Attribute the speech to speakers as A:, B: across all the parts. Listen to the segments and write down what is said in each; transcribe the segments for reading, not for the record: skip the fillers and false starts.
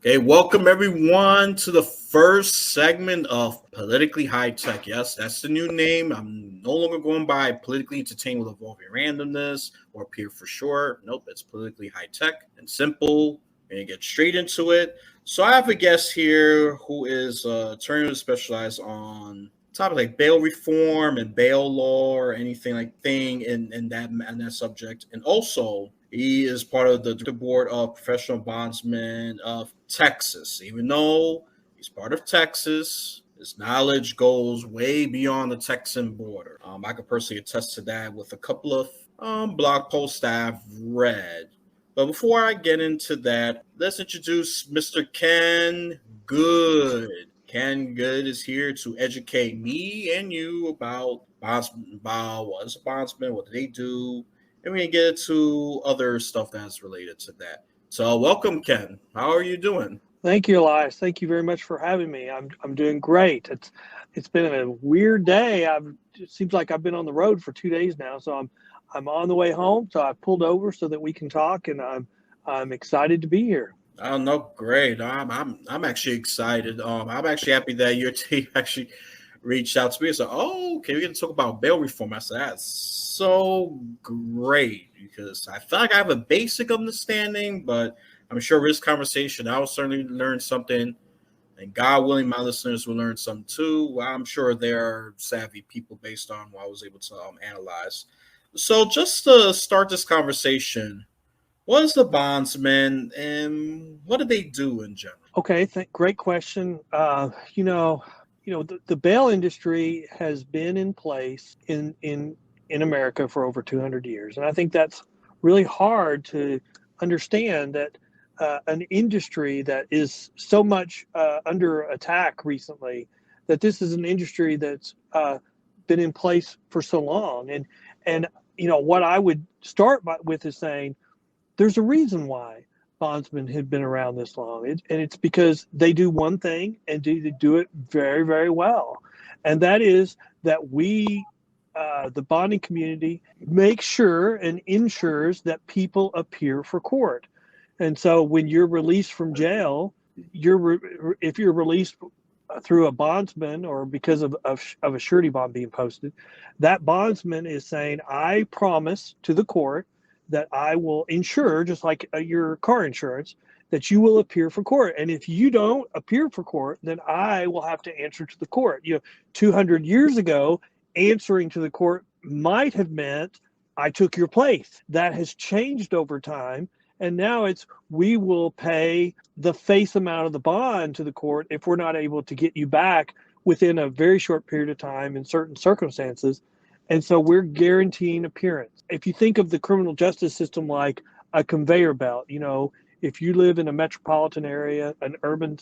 A: Okay, welcome everyone to the first segment of Politically High Tech. Yes, that's the new name. I'm no longer going by Politically Entertained with Evolving Randomness or Peer for short. Nope, it's Politically High Tech and simple. We're going to get straight into it. So I have a guest here who is attorney who specializes on topics like bail reform and bail law or anything like thing in that subject. And also he is part of the board of Professional Bondsmen of Texas. Even though he's part of Texas, his knowledge goes way beyond the Texan border. I can personally attest to that with a couple of blog posts that I've read. But before I get into that, let's introduce Mr. Ken Good. Ken Good is here to educate me and you about bondsmen, about what is a bondsman, what do they do, and we can get into other stuff that's related to that. So, welcome, Ken. How are you doing?
B: Thank you, Elias. Thank you very much for having me. I'm doing great. It's been a weird day. It seems like I've been on the road for 2 days now, so I'm on the way home. So I pulled over so that we can talk, and I'm excited to be here.
A: Oh no, great. I'm actually excited. I'm actually happy that your team actually reached out to me and said, "Oh, okay, we're gonna talk about bail reform." I said, "That's so great," because I feel like I have a basic understanding, but I'm sure with this conversation, I will certainly learn something, and God willing, my listeners will learn something too. Well, I'm sure they're savvy people based on what I was able to analyze. So, just to start this conversation, what is the bondsman and what do they do in general?
B: Okay, great question. The bail industry has been in place in America for over 200 years, and I think that's really hard to understand that an industry that is so much under attack recently, that this is an industry that's been in place for so long, and what I would with is saying there's a reason why bondsmen have been around this long. And it's because they do one thing and they do it very, very well. And that is that the bonding community, makes sure and ensures that people appear for court. And so when you're released from jail, if you're released through a bondsman or because of a surety bond being posted, that bondsman is saying, I promise to the court that I will insure, just like your car insurance, that you will appear for court. And if you don't appear for court, then I will have to answer to the court. 200 years ago, answering to the court might have meant I took your place. That has changed over time. And now it's we will pay the face amount of the bond to the court if we're not able to get you back within a very short period of time in certain circumstances. And so we're guaranteeing appearance. If you think of the criminal justice system like a conveyor belt, if you live in a metropolitan area, an urban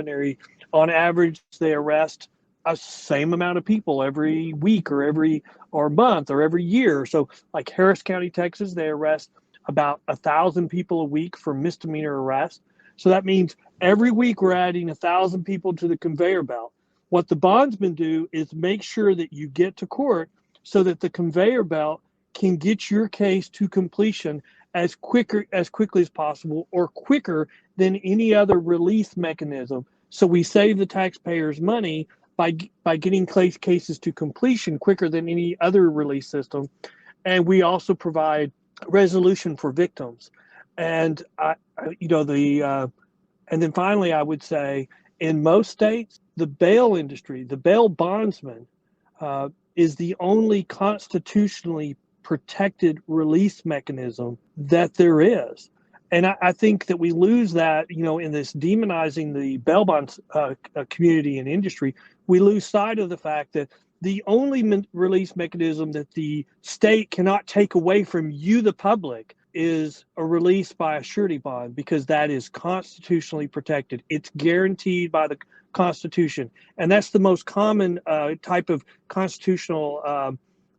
B: area, on average they arrest a same amount of people every week or month or every year. So like Harris County, Texas, they arrest about 1,000 people a week for misdemeanor arrest. So that means every week we're adding 1,000 people to the conveyor belt. What the bondsmen do is make sure that you get to court so that the conveyor belt can get your case to completion as quickly as possible, or quicker than any other release mechanism. So we save the taxpayers money by getting cases to completion quicker than any other release system. And we also provide resolution for victims. And and then finally, I would say in most states, the bail industry, the bail bondsman, is the only constitutionally protected release mechanism that there is. And I think that we lose that, in this demonizing the bail bonds community and industry. We lose sight of the fact that the only release mechanism that the state cannot take away from you, the public, is a release by a surety bond, because that is constitutionally protected. It's guaranteed by the Constitution. And that's the most common type of constitutional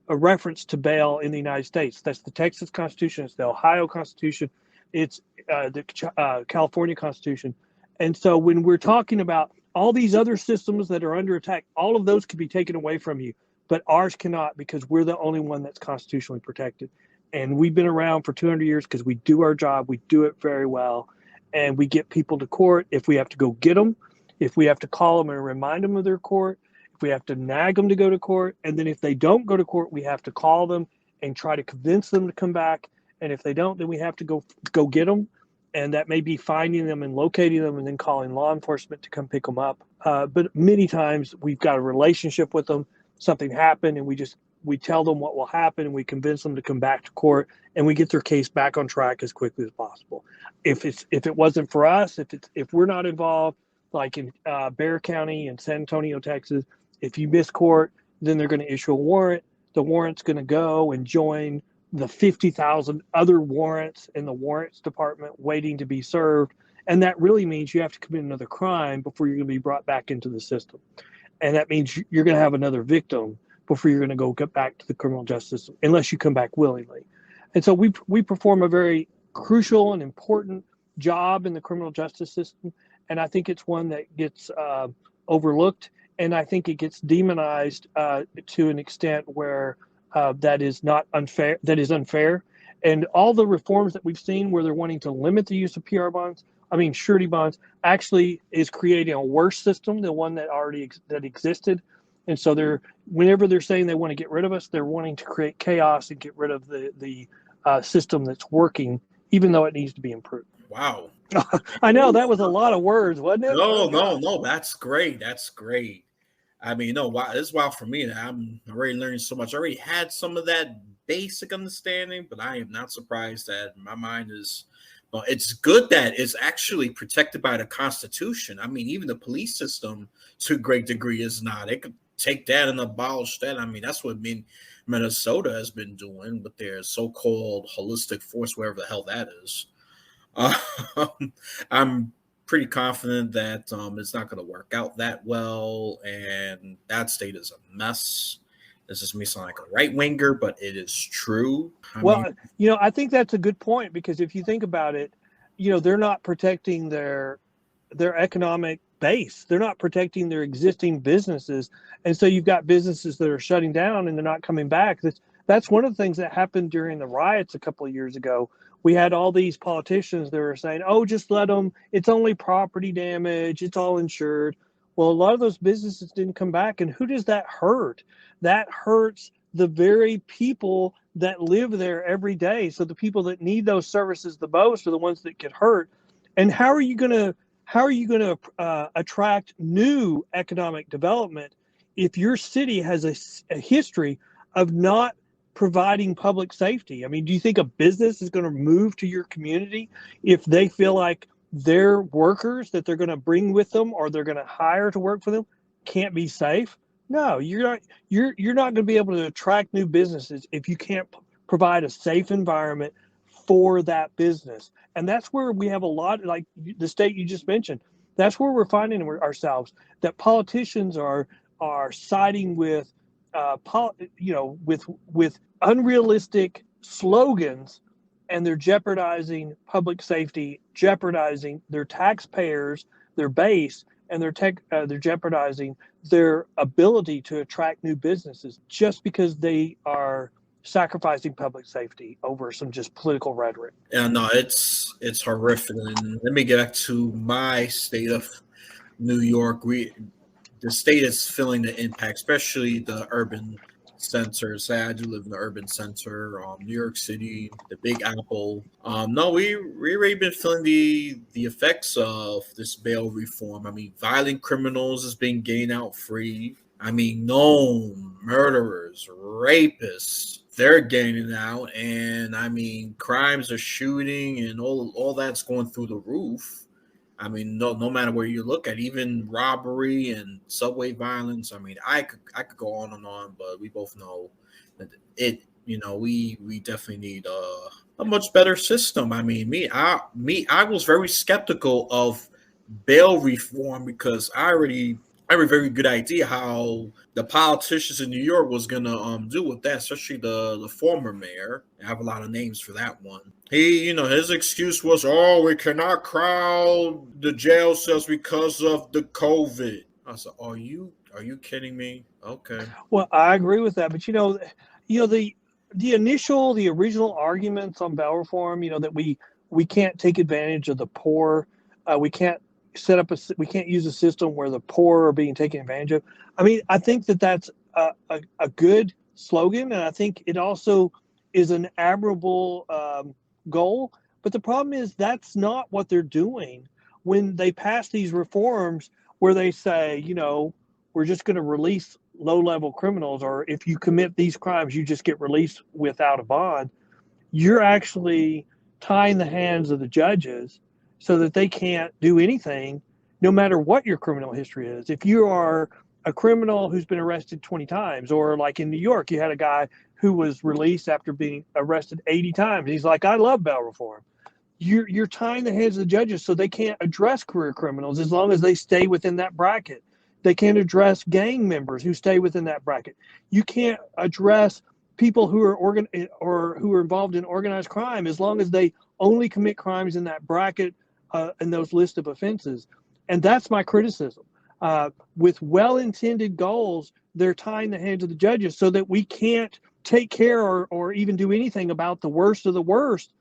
B: a reference to bail in the United States. That's the Texas Constitution, it's the Ohio Constitution, it's the California Constitution. And so when we're talking about all these other systems that are under attack, all of those could be taken away from you, but ours cannot, because we're the only one that's constitutionally protected. And we've been around for 200 years because we do our job, we do it very well. and we get people to court if we have to go get them, if we have to call them and remind them of their court, if we have to nag them to go to court, and then if they don't go to court, we have to call them and try to convince them to come back. And if they don't, then we have to go get them, and that may be finding them and locating them and then calling law enforcement to come pick them up. But many times we've got a relationship with them. Something happened, and we tell them what will happen, and we convince them to come back to court, and we get their case back on track as quickly as possible. If it wasn't for us, if we're not involved, like in Bexar County and San Antonio, Texas, if you miss court, then they're going to issue a warrant. The warrant's going to go and join the 50,000 other warrants in the warrants department waiting to be served. And that really means you have to commit another crime before you're going to be brought back into the system. And that means you're going to have another victim before you're going to go get back to the criminal justice system, unless you come back willingly. And so we perform a very crucial and important job in the criminal justice system. And I think it's one that gets overlooked. And I think it gets demonized to an extent where that is not unfair. That is unfair. And all the reforms that we've seen where they're wanting to limit the use of surety bonds, actually is creating a worse system than one that already existed. And so whenever they're saying they want to get rid of us, they're wanting to create chaos and get rid of the system that's working, even though it needs to be improved.
A: Wow.
B: I know that was a lot of words, wasn't it?
A: No. That's great. That's great. I mean, wow, it's wild for me. I'm already learning so much. I already had some of that basic understanding, but I am not surprised that my mind is. Well, it's good that it's actually protected by the Constitution. I mean, even the police system, to a great degree, is not. They could take that and abolish that. I mean, that's what Minnesota has been doing with their so-called holistic force, wherever the hell that is. I'm pretty confident that it's not going to work out that well, and that state is a mess. This is me sound like a right winger, but it is true.
B: I think that's a good point, because if you think about it, they're not protecting their economic base. They're not protecting their existing businesses. And so you've got businesses that are shutting down and they're not coming back. That's one of the things that happened during the riots a couple of years ago. We had all these politicians that were saying, oh, just let them, it's only property damage, it's all insured. Well, a lot of those businesses didn't come back. And who does that hurt? That hurts the very people that live there every day. So the people that need those services the most are the ones that get hurt. And how are you going to attract new economic development if your city has a history of not providing public safety? I mean, do you think a business is going to move to your community if they feel like their workers that they're going to bring with them or they're going to hire to work for them can't be safe? No, you're not going to be able to attract new businesses if you can't provide a safe environment for that business. And that's where we have a lot, like the state you just mentioned, that's where we're finding ourselves, that politicians are siding with with unrealistic slogans, and they're jeopardizing public safety, jeopardizing their taxpayers, their base, and they're jeopardizing their ability to attract new businesses just because they are sacrificing public safety over some just political rhetoric.
A: Yeah, no, it's horrific. And let me get back to my state of New York. The state is feeling the impact, especially the urban centers. I do live in the urban center, New York City, the Big Apple. No, we already been feeling the effects of this bail reform. I mean, violent criminals is being gained out free. I mean, known murderers, rapists, they're gaining out, and I mean, crimes are shooting, and all that's going through the roof. I mean, no matter where you look at, even robbery and subway violence. I mean, I could go on and on, but we both know that we definitely need a much better system. I mean, I was very skeptical of bail reform because I have a very good idea how the politicians in New York was gonna do with that, especially the former mayor. I have a lot of names for that one. He, his excuse was, "Oh, we cannot crowd the jail cells because of the COVID." I said, "Are you kidding me?" Okay.
B: Well, I agree with that, but the original arguments on bail reform, that we can't take advantage of the poor. We can't we can't use a system where the poor are being taken advantage of. I mean, I think that that's a good slogan, and I think it also is an admirable goal. But the problem is that's not what they're doing when they pass these reforms where they say, you know, we're just going to release low-level criminals, or if you commit these crimes, you just get released without a bond. You're actually tying the hands of the judges so that they can't do anything no matter what your criminal history is. If you are a criminal who's been arrested 20 times, or like in New York, you had a guy who was released after being arrested 80 times. He's like, I love bail reform. You're tying the hands of the judges so they can't address career criminals as long as they stay within that bracket. They can't address gang members who stay within that bracket. You can't address people who are who are involved in organized crime as long as they only commit crimes in that bracket in those list of offenses. And that's my criticism. With well-intended goals, they're tying the hands of the judges so that we can't take care or even do anything about the worst of the worst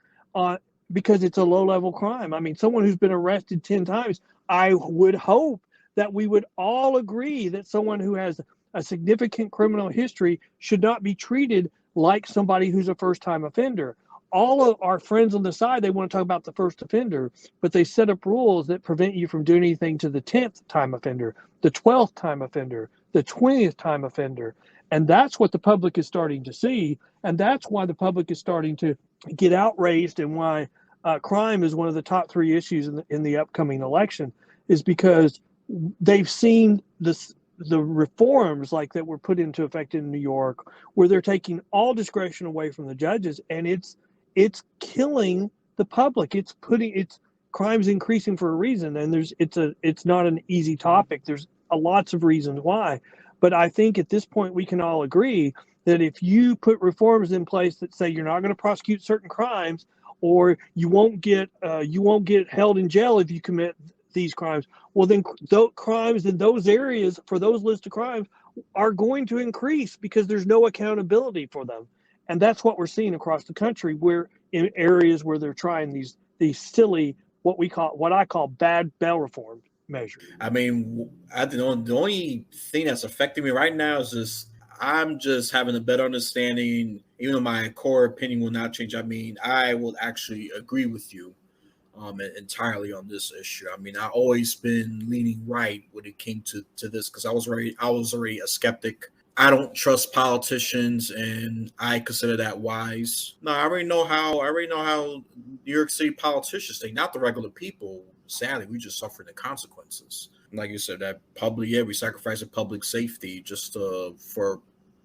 B: because it's a low-level crime. I mean, someone who's been arrested 10 times, I would hope that we would all agree that someone who has a significant criminal history should not be treated like somebody who's a first-time offender. All of our friends on the side, they want to talk about the first offender, but they set up rules that prevent you from doing anything to the 10th time offender, the 12th time offender, the 20th time offender. And that's what the public is starting to see. And that's why the public is starting to get outraged, and why crime is one of the top 3 issues in the upcoming election, is because they've seen the reforms like that were put into effect in New York, where they're taking all discretion away from the judges, and it's killing the public. It's crime's increasing for a reason, and it's not an easy topic. There's lots of reasons why, but I think at this point we can all agree that if you put reforms in place that say you're not going to prosecute certain crimes, or you won't get held in jail if you commit these crimes, well, then those crimes in those areas for those list of crimes are going to increase because there's no accountability for them. And that's what we're seeing across the country, where in areas where they're trying these silly, what I call bad bail reform measures.
A: I mean, the only thing that's affecting me right now is just I'm just having a better understanding, even though my core opinion will not change. I mean, I will actually agree with you entirely on this issue. I mean, I've always been leaning right when it came to this, because I was already a skeptic. I don't trust politicians, and I consider that wise. No, I already know how New York City politicians think, not the regular people. Sadly, we just suffer the consequences. Like you said, we sacrifice the public safety just for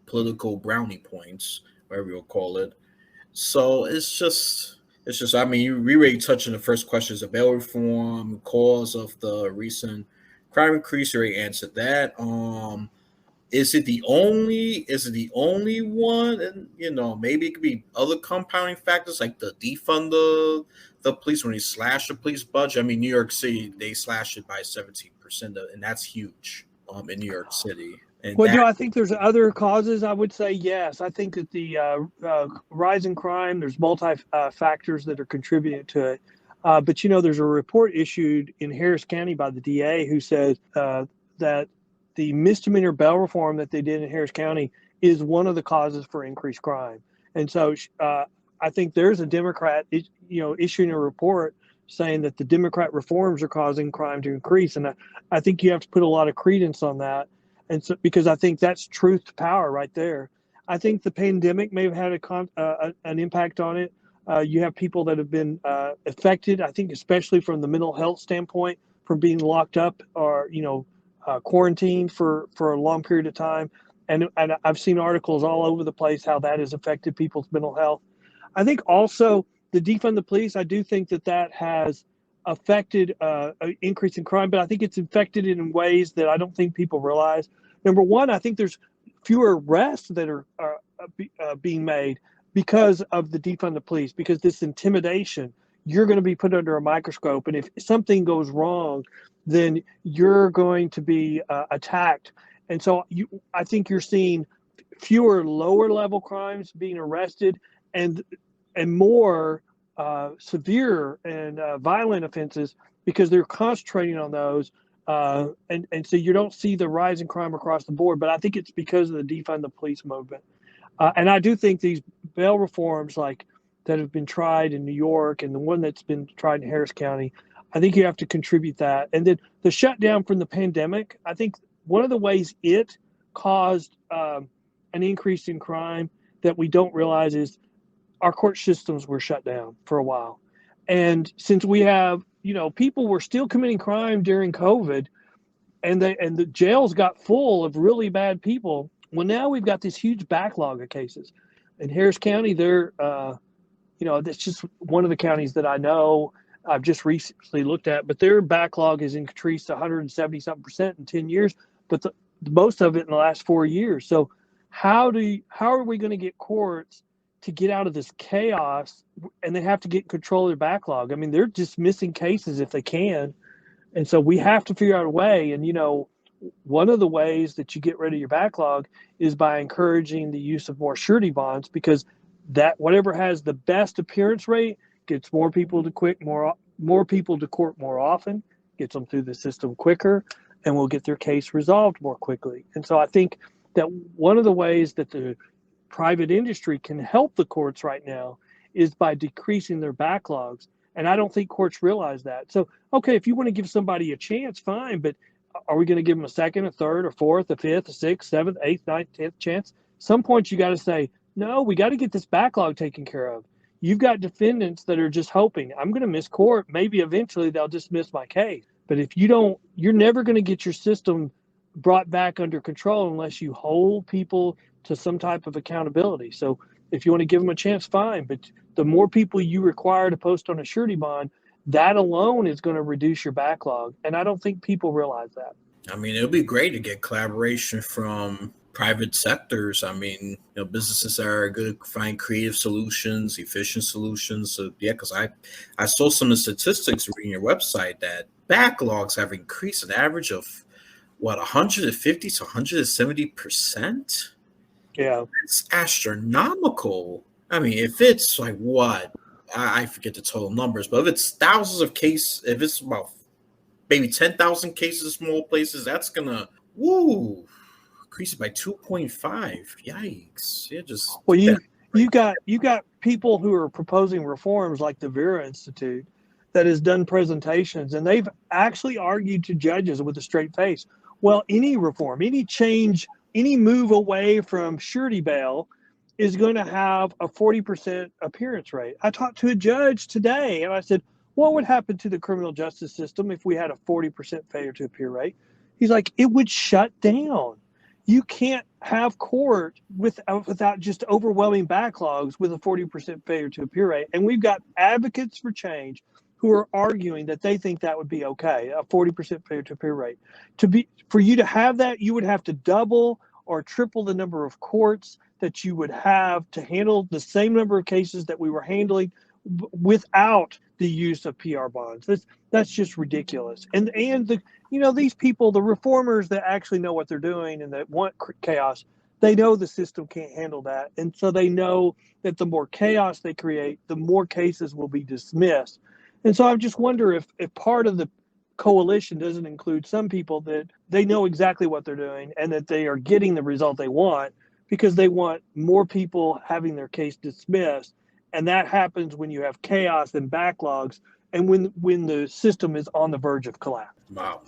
A: political brownie points, whatever you'll call it. So I mean, you already touched on the first questions of bail reform, cause of the recent crime increase. You already answered that. Is it the only one? And maybe it could be other compounding factors like the defund the police when they slash the police budget. I mean, New York City, they slashed it by 17%, and that's huge in New York City. And
B: well, do I think there's other causes? I would say yes. I think that the rise in crime, there's multi factors that are contributing to it. But there's a report issued in Harris County by the DA who says that the misdemeanor bail reform that they did in Harris County is one of the causes for increased crime. And so I think there's a Democrat, issuing a report saying that the Democrat reforms are causing crime to increase. And I think you have to put a lot of credence on that. And so, because I think that's truth to power right there. I think the pandemic may have had an impact on it. You have people that have been affected, I think, especially from the mental health standpoint, from being locked up or, quarantined for a long period of time. And I've seen articles all over the place how that has affected people's mental health. I think also the defund the police, I do think that has affected an increase in crime, but I think it's affected it in ways that I don't think people realize. Number one, I think there's fewer arrests that are being made because of the defund the police, because this intimidation, you're going to be put under a microscope, and if something goes wrong, then you're going to be attacked. And so I think you're seeing fewer lower level crimes being arrested and more severe and violent offenses because they're concentrating on those. And so you don't see the rise in crime across the board. But I think it's because of the defund the police movement. And I do think these bail reforms, like that have been tried in New York and the one that's been tried in Harris County, I think you have to contribute that. And then the shutdown from the pandemic, I think one of the ways it caused an increase in crime that we don't realize is our court systems were shut down for a while. And since we have, people were still committing crime during COVID, and the jails got full of really bad people. Well, now we've got this huge backlog of cases. In Harris County, that's just one of the counties that I know I've just recently looked at, but their backlog has increased 170 something percent in 10 years, but most of it in the last 4 years. So how are we going to get courts to get out of this chaos? And they have to get control of their backlog. I mean, they're dismissing cases if they can. And so we have to figure out a way. And, one of the ways that you get rid of your backlog is by encouraging the use of more surety bonds, because that whatever has the best appearance rate gets more people to more people to court more often, gets them through the system quicker, and will get their case resolved more quickly. And so I think that one of the ways that the private industry can help the courts right now is by decreasing their backlogs. And I don't think courts realize that. So, okay, if you want to give somebody a chance, fine, but are we going to give them a second, a third, a fourth, a fifth, a sixth, seventh, eighth, ninth, 10th chance? Some points you got to say, no, we got to get this backlog taken care of. You've got defendants that are just hoping, I'm going to miss court. Maybe eventually they'll dismiss my case. But if you don't, you're never going to get your system brought back under control unless you hold people to some type of accountability. So if you want to give them a chance, fine. But the more people you require to post on a surety bond, that alone is going to reduce your backlog. And I don't think people realize that.
A: I mean, it'll be great to get collaboration from private sectors. I mean, businesses are good to find creative solutions, efficient solutions. So yeah, because I saw some of the statistics reading your website that backlogs have increased an average of 150 to 170%.
B: Yeah,
A: It's astronomical. I mean, if it's like what I forget the total numbers, but if it's thousands of cases, if it's about maybe 10,000 cases in small places, that's gonna increase it by 2.5. Yikes! Yeah, just
B: well, you got people who are proposing reforms like the Vera Institute that has done presentations, and they've actually argued to judges with a straight face. Well, any reform, any change, any move away from surety bail is going to have a 40% appearance rate. I talked to a judge today and I said, what would happen to the criminal justice system if we had a 40% failure to appear rate? He's like, it would shut down. You can't have court without just overwhelming backlogs with a 40% failure to appear rate. And we've got advocates for change who are arguing that they think that would be okay, a 40% failure to appear rate. For you to have that, you would have to double or triple the number of courts that you would have to handle the same number of cases that we were handling without the use of PR bonds. That's just ridiculous. And these people, the reformers that actually know what they're doing and that want chaos, they know the system can't handle that. And so they know that the more chaos they create, the more cases will be dismissed. And so I just wonder if part of the coalition doesn't include some people that they know exactly what they're doing and that they are getting the result they want because they want more people having their case dismissed. And that happens when you have chaos and backlogs and when the system is on the verge of collapse.
A: Wow.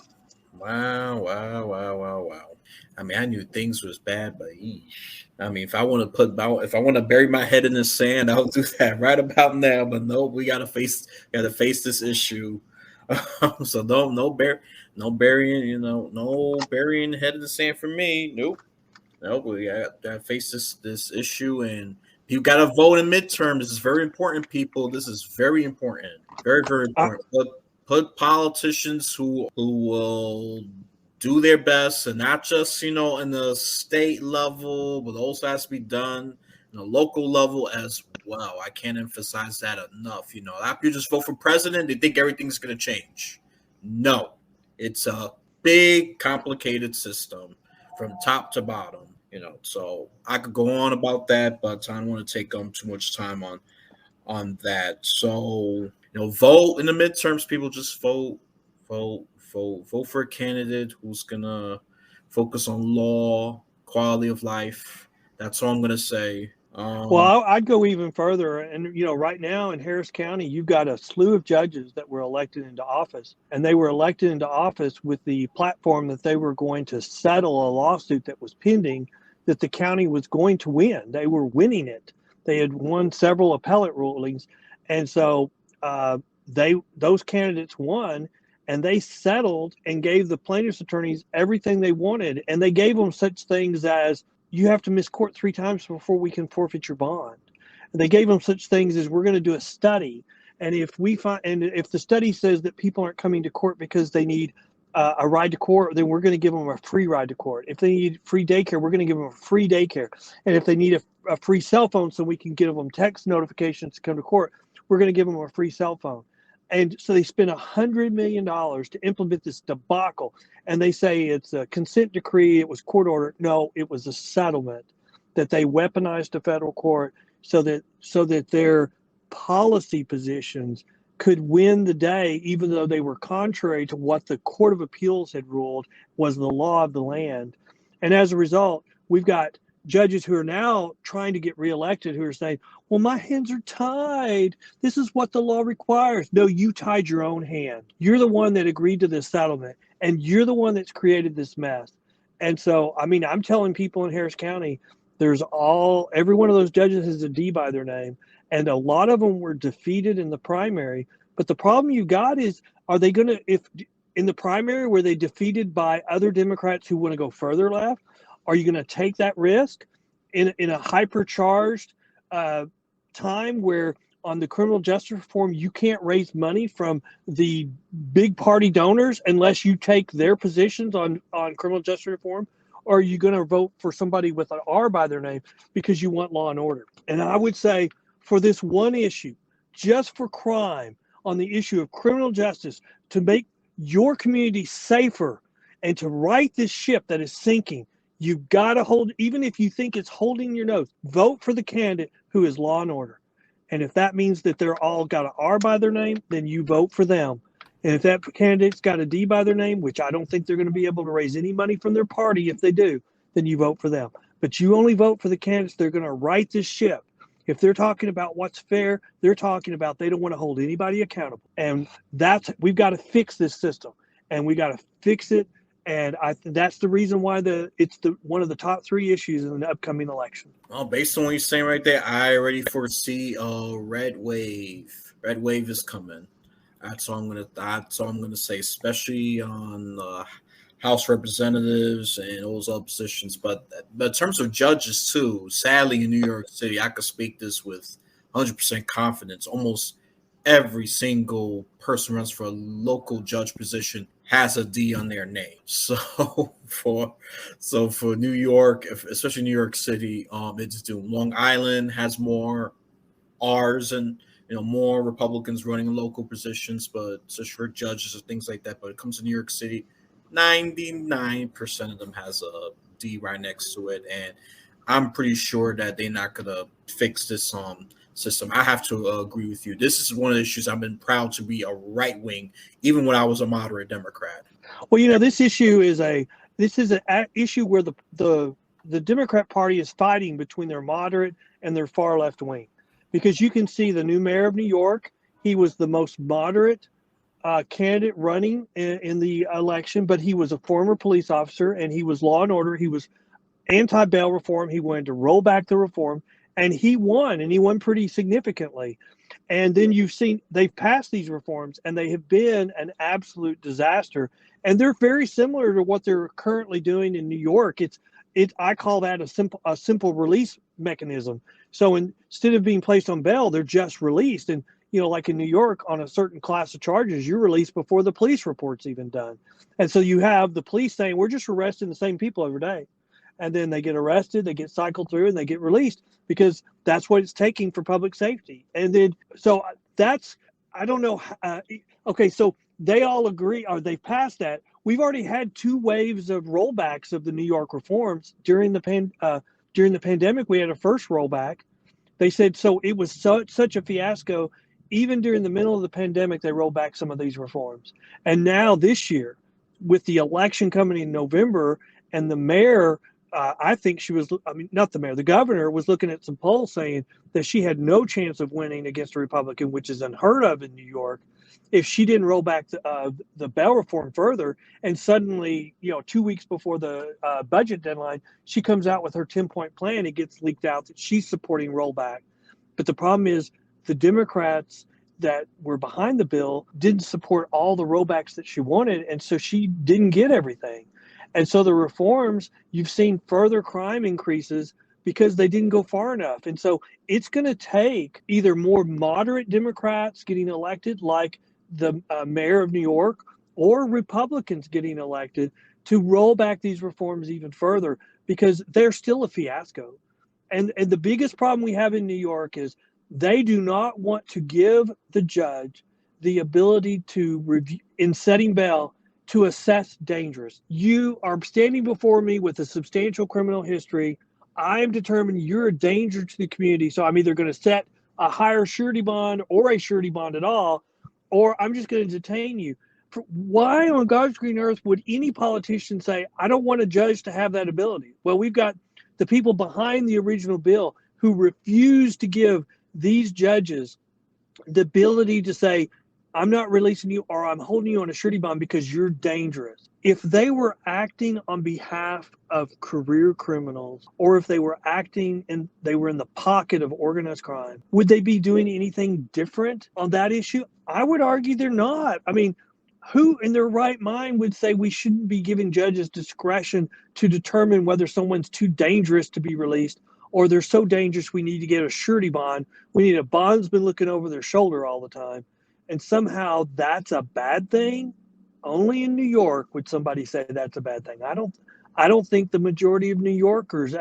A: I mean, I knew things was bad, but I mean, if I want to bury my head in the sand, I'll do that right about now. But no, we gotta face this issue. So no burying the head in the sand for me. Nope. We gotta face this issue, and you gotta vote in midterm. This is very important, people. This is very important. Very, very important. Put politicians who will do their best, and not just in the state level, but also has to be done in the local level as well. I can't emphasize that enough. After you just vote for president, they think everything's going to change. No, it's a big, complicated system from top to bottom. So I could go on about that, but I don't want to take too much time on on that. So, vote in the midterms. People just vote for a candidate who's gonna focus on law, quality of life. That's all I'm gonna say.
B: Well, I'd go even further. And, right now in Harris County, you've got a slew of judges that were elected into office. And they were elected into office with the platform that they were going to settle a lawsuit that was pending that the county was going to win. They were winning it. They had won several appellate rulings. And so those candidates won, and they settled and gave the plaintiffs' attorneys everything they wanted. And they gave them such things as, you have to miss court 3 times before we can forfeit your bond. And they gave them such things as, we're going to do a study. And if the study says that people aren't coming to court because they need a ride to court, then we're going to give them a free ride to court. If they need free daycare, we're going to give them a free daycare. And if they need a free cell phone so we can give them text notifications to come to court, we're going to give them a free cell phone. And so they spent $100 million to implement this debacle. And they say it's a consent decree, it was court order. No, it was a settlement that they weaponized to federal court so that their policy positions could win the day, even though they were contrary to what the Court of Appeals had ruled was the law of the land. And as a result, we've got judges who are now trying to get reelected who are saying, well, my hands are tied. This is what the law requires. No, you tied your own hand. You're the one that agreed to this settlement, and you're the one that's created this mess. And so, I'm telling people in Harris County, every one of those judges has a D by their name, and a lot of them were defeated in the primary. But the problem you got is, are they going to, if in the primary, were they defeated by other Democrats who want to go further left? Are you going to take that risk in a hypercharged time where on the criminal justice reform, you can't raise money from the big party donors unless you take their positions on criminal justice reform? Or are you going to vote for somebody with an R by their name because you want law and order? And I would say, for this one issue, just for crime, on the issue of criminal justice, to make your community safer and to right this ship that is sinking, you've got to hold, even if you think it's holding your nose, vote for the candidate who is law and order. And if that means that they're all got an R by their name, then you vote for them. And if that candidate's got a D by their name, which I don't think they're going to be able to raise any money from their party if they do, then you vote for them. But you only vote for the candidates that are going to right this ship. If they're talking about what's fair, they're talking about they don't want to hold anybody accountable. And we've got to fix this system, and we got to fix it. And that's the reason why it's one of the top 3 issues in the upcoming election.
A: Well, based on what you're saying right there, I already foresee a red wave. Red wave is coming. That's all I'm gonna say, especially on House Representatives and those other positions. But in terms of judges too, sadly in New York City, I could speak this with 100% confidence. Almost every single person runs for a local judge position has a D on their name. So for New York, especially New York City, it's doing. Long Island has more R's and more Republicans running in local positions, but just for judges and things like that. But it comes to New York City, 99% of them has a D right next to it, and I'm pretty sure that they're not gonna fix this system. I have to agree with you. This is one of the issues I've been proud to be a right wing, even when I was a moderate Democrat.
B: Well, this issue is an issue where the Democrat Party is fighting between their moderate and their far left wing, because you can see the new mayor of New York. He was the most moderate candidate running in the election, but he was a former police officer, and he was law and order. He was anti-bail reform. He wanted to roll back the reform, and he won pretty significantly. And then you've seen they've passed these reforms, and they have been an absolute disaster. And they're very similar to what they're currently doing in New York. I call that a simple release mechanism. So instead of being placed on bail, they're just released. And like in New York, on a certain class of charges, you're released before the police report's even done. And so you have the police saying, we're just arresting the same people every day. And then they get arrested, they get cycled through, and they get released because that's what it's taking for public safety. And then, so I don't know. Okay, so they all agree, or they've passed that. We've already had 2 waves of rollbacks of the New York reforms during the pandemic. We had a first rollback They said so it was such a fiasco. Even during the middle of the pandemic, they rolled back some of these reforms. And now this year, with the election coming in November, and the mayor, I think she was, I mean, not the mayor, the governor was looking at some polls saying that she had no chance of winning against a Republican, which is unheard of in New York, if she didn't roll back the bail reform further. And suddenly, 2 weeks before the budget deadline, she comes out with her 10-point plan. It gets leaked out that she's supporting rollback. But the problem is the Democrats that were behind the bill didn't support all the rollbacks that she wanted. And so she didn't get everything. And so the reforms, you've seen further crime increases because they didn't go far enough. And so it's going to take either more moderate Democrats getting elected, like the mayor of New York, or Republicans getting elected to roll back these reforms even further, because they're still a fiasco. And the biggest problem we have in New York is they do not want to give the judge the ability to review, in setting bail, to assess dangerous. You are standing before me with a substantial criminal history. I am determined you're a danger to the community, so I'm either going to set a higher surety bond or a surety bond at all, or I'm just going to detain you. Why on God's green earth would any politician say, I don't want a judge to have that ability? Well, we've got the people behind the original bill who refuse to give these judges the ability to say, I'm not releasing you, or I'm holding you on a surety bond because you're dangerous. If they were acting on behalf of career criminals, or if they were acting and they were in the pocket of organized crime, would they be doing anything different on that issue? I would argue they're not. I mean, who in their right mind would say we shouldn't be giving judges discretion to determine whether someone's too dangerous to be released, or they're so dangerous we need to get a surety bond? We need a bondsman looking over their shoulder all the time. And somehow that's a bad thing. Only in New York would somebody say that's a bad thing. I don't think the majority of New Yorkers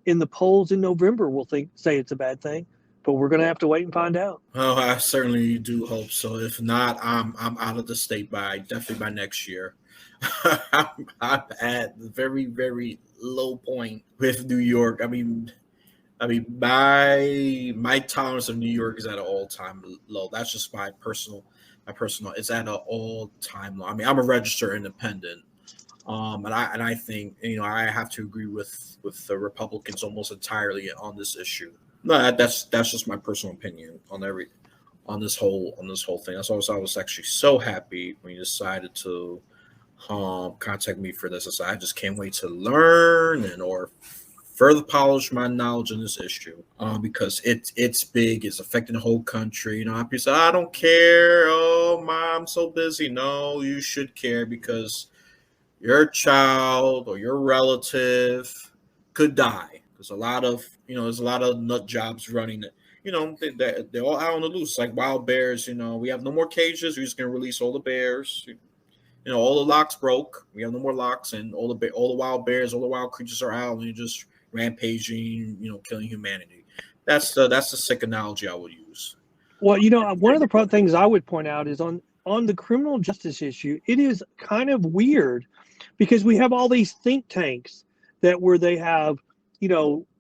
B: in the polls in November will say it's a bad thing. But we're going to have to wait and find out.
A: Well, I certainly do hope so. If not, I'm out of the state by definitely by next year. I'm at the very, very low point with New York. I mean, my tolerance of New York is at an all time low. That's just my personal. It's at an all time low. I mean, I'm a registered independent, and I think I have to agree with the Republicans almost entirely on this issue. No, that's just my personal opinion on this whole thing. That's why I was actually so happy when you decided to contact me for this. I just can't wait to learn or further polish my knowledge on this issue, because it's big. It's affecting the whole country. People say, I don't care. Oh, I'm so busy. No, you should care, because your child or your relative could die. There's a lot of nut jobs running it. They're all out on the loose like wild bears. We have no more cages. We're just gonna release all the bears. All the locks broke. We have no more locks, and all the wild bears, all the wild creatures are out, and you're just rampaging, killing humanity. That's the sick analogy I would use.
B: Well, one of the things I would point out is on the criminal justice issue, it is kind of weird because we have all these think tanks where they have,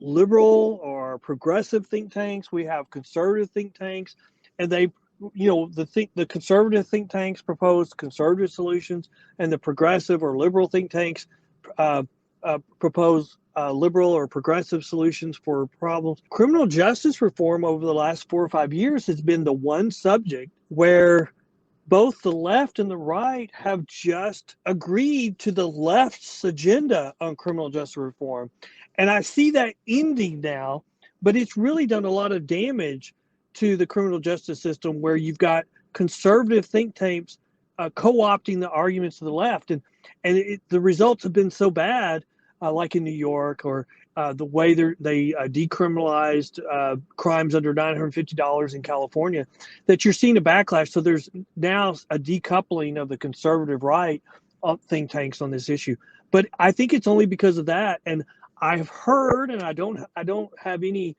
B: liberal or progressive think tanks. We have conservative think tanks, and they, the conservative think tanks propose conservative solutions, and the progressive or liberal think tanks propose liberal or progressive solutions for problems. Criminal justice reform over the last 4 or 5 years has been the one subject where both the left and the right have just agreed to the left's agenda on criminal justice reform. And I see that ending now, but it's really done a lot of damage to the criminal justice system, where you've got conservative think tanks co-opting the arguments of the left. And the results have been so bad, like in New York, or the way they decriminalized crimes under $950 in California, that you're seeing a backlash. So there's now a decoupling of the conservative right think tanks on this issue. But I think it's only because of that. And I've heard, and I don't have any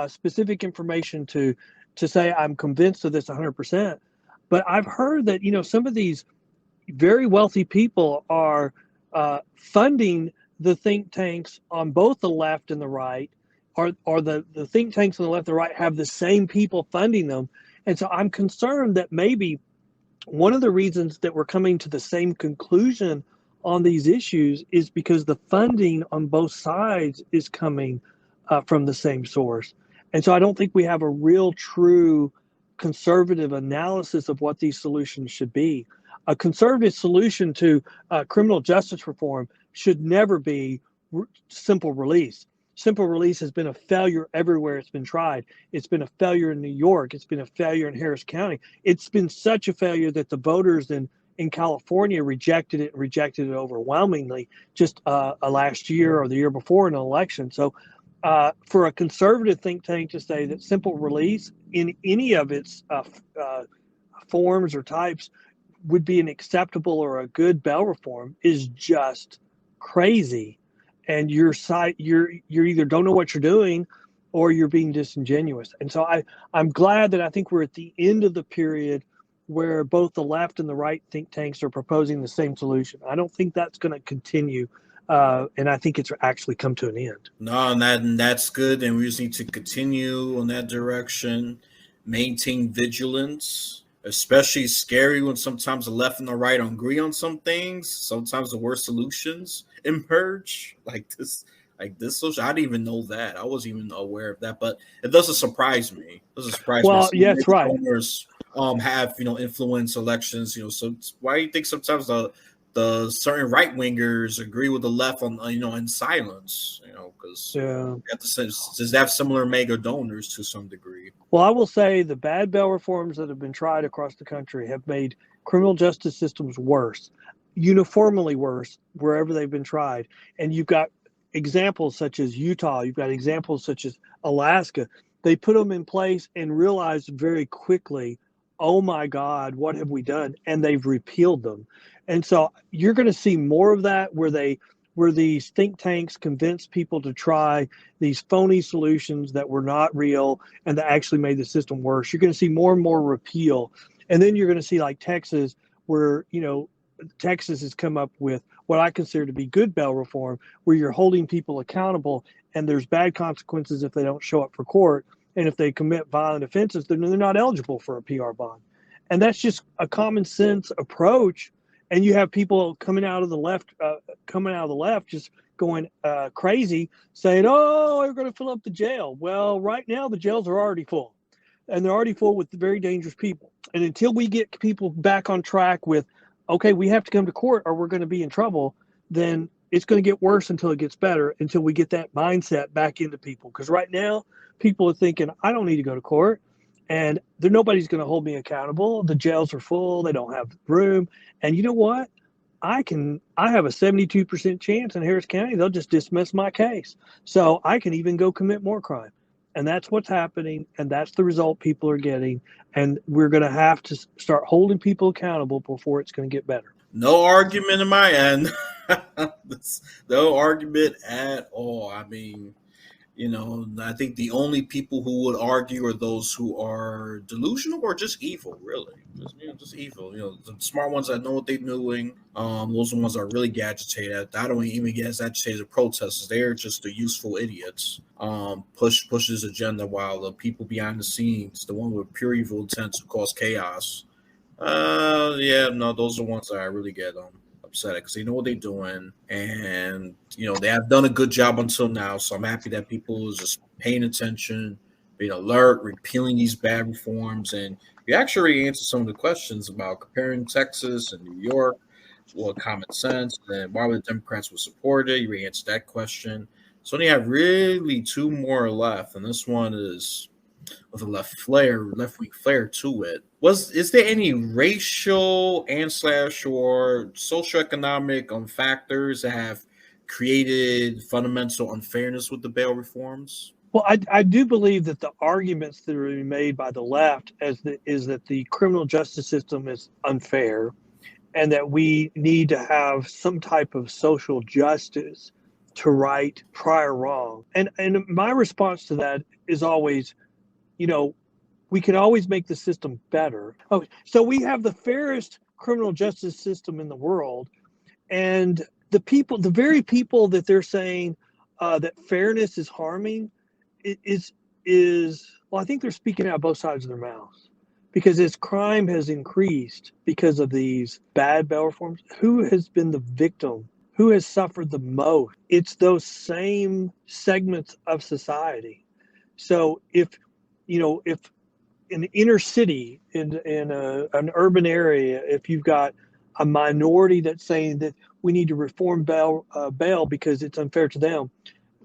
B: specific information to say I'm convinced of this 100%. But I've heard that some of these very wealthy people are funding the think tanks on both the left and the right are the think tanks on the left and the right have the same people funding them. And so I'm concerned that maybe one of the reasons that we're coming to the same conclusion on these issues is because the funding on both sides is coming from the same source. And so I don't think we have a real true conservative analysis of what these solutions should be. A conservative solution to criminal justice reform should never be simple release. Simple release has been a failure everywhere it's been tried. It's been a failure in New York. It's been a failure in Harris County. It's been such a failure that the voters in California rejected it overwhelmingly just last year or the year before in an election. So for a conservative think tank to say that simple release in any of its forms or types would be an acceptable or a good bail reform is just crazy. And you're either don't know what you're doing or you're being disingenuous. And so I'm glad that I think we're at the end of the period where both the left and the right think tanks are proposing the same solution. I don't think that's going to continue. And I think it's actually come to an end.
A: No, and that's good. And we just need to continue on that direction, maintain vigilance. Especially scary when sometimes the left and the right don't agree on some things. Sometimes the worst solutions emerge, like this social. I didn't even know that. I wasn't even aware of that, but it doesn't surprise me. It doesn't surprise me.
B: Well, yeah, that's right.
A: Donors have influence elections. So why do you think sometimes the certain right wingers agree with the left on in silence? Because does they have similar mega donors to some degree?
B: Well, I will say the bad bail reforms that have been tried across the country have made criminal justice systems worse, uniformly worse wherever they've been tried. And you've got examples such as Utah, you've got examples such as Alaska. They put them in place and realized very quickly, oh my God, what have we done? And they've repealed them. And so you're going to see more of that where these think tanks convince people to try these phony solutions that were not real and that actually made the system worse. You're going to see more and more repeal. And then you're going to see like Texas, where, Texas has come up with what I consider to be good bail reform, where you're holding people accountable and there's bad consequences if they don't show up for court. And if they commit violent offenses, then they're not eligible for a PR bond. And that's just a common sense approach. And you have people coming out of the left, just going crazy, saying, "Oh, we're going to fill up the jail." Well, right now the jails are already full, and they're already full with very dangerous people. And until we get people back on track with, okay, we have to come to court or we're going to be in trouble, then it's going to get worse until it gets better. Until we get that mindset back into people, because right now people are thinking, "I don't need to go to court." And nobody's going to hold me accountable. The jails are full. They don't have room. And you know what? I have a 72% chance in Harris County they'll just dismiss my case. So I can even go commit more crime. And that's what's happening. And that's the result people are getting. And we're going to have to start holding people accountable before it's going to get better.
A: No argument in my end. No argument at all. I mean, I think the only people who would argue are those who are delusional or just evil, really. Just evil. The smart ones that know what they're doing, those are the ones that are really get agitated. I don't even get as agitated as protesters. They're just the useful idiots. Push this agenda while the people behind the scenes, the one with pure evil intent to cause chaos. Those are the ones that I really get upset because they know what they're doing, and they have done a good job until now. So I'm happy that people is just paying attention, being alert, repealing these bad reforms, and we actually answered some of the questions about comparing Texas and New York, what common sense, and why would the Democrats would support it. You answered that question. So only have really two more left, and this one is with a left wing flair to it. Is there any racial and / or socioeconomic factors that have created fundamental unfairness with the bail reforms?
B: Well, I do believe that the arguments that are being made by the left is that the criminal justice system is unfair and that we need to have some type of social justice to right prior wrong. And my response to that is always, we can always make the system better. Oh, so we have the fairest criminal justice system in the world, and the very people that they're saying that fairness is harming, well, I think they're speaking out both sides of their mouths, because as crime has increased because of these bad bail reforms, who has been the victim? Who has suffered the most? It's those same segments of society. So if in the inner city, an urban area, if you've got a minority that's saying that we need to reform bail because it's unfair to them,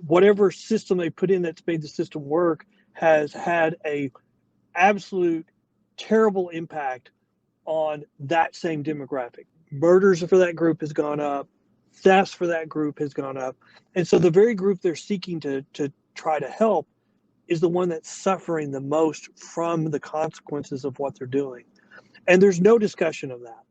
B: whatever system they put in that's made the system work has had a absolute terrible impact on that same demographic. Murders for that group has gone up, thefts for that group has gone up, and so the very group they're seeking to try to help is the one that's suffering the most from the consequences of what they're doing. And there's no discussion of that.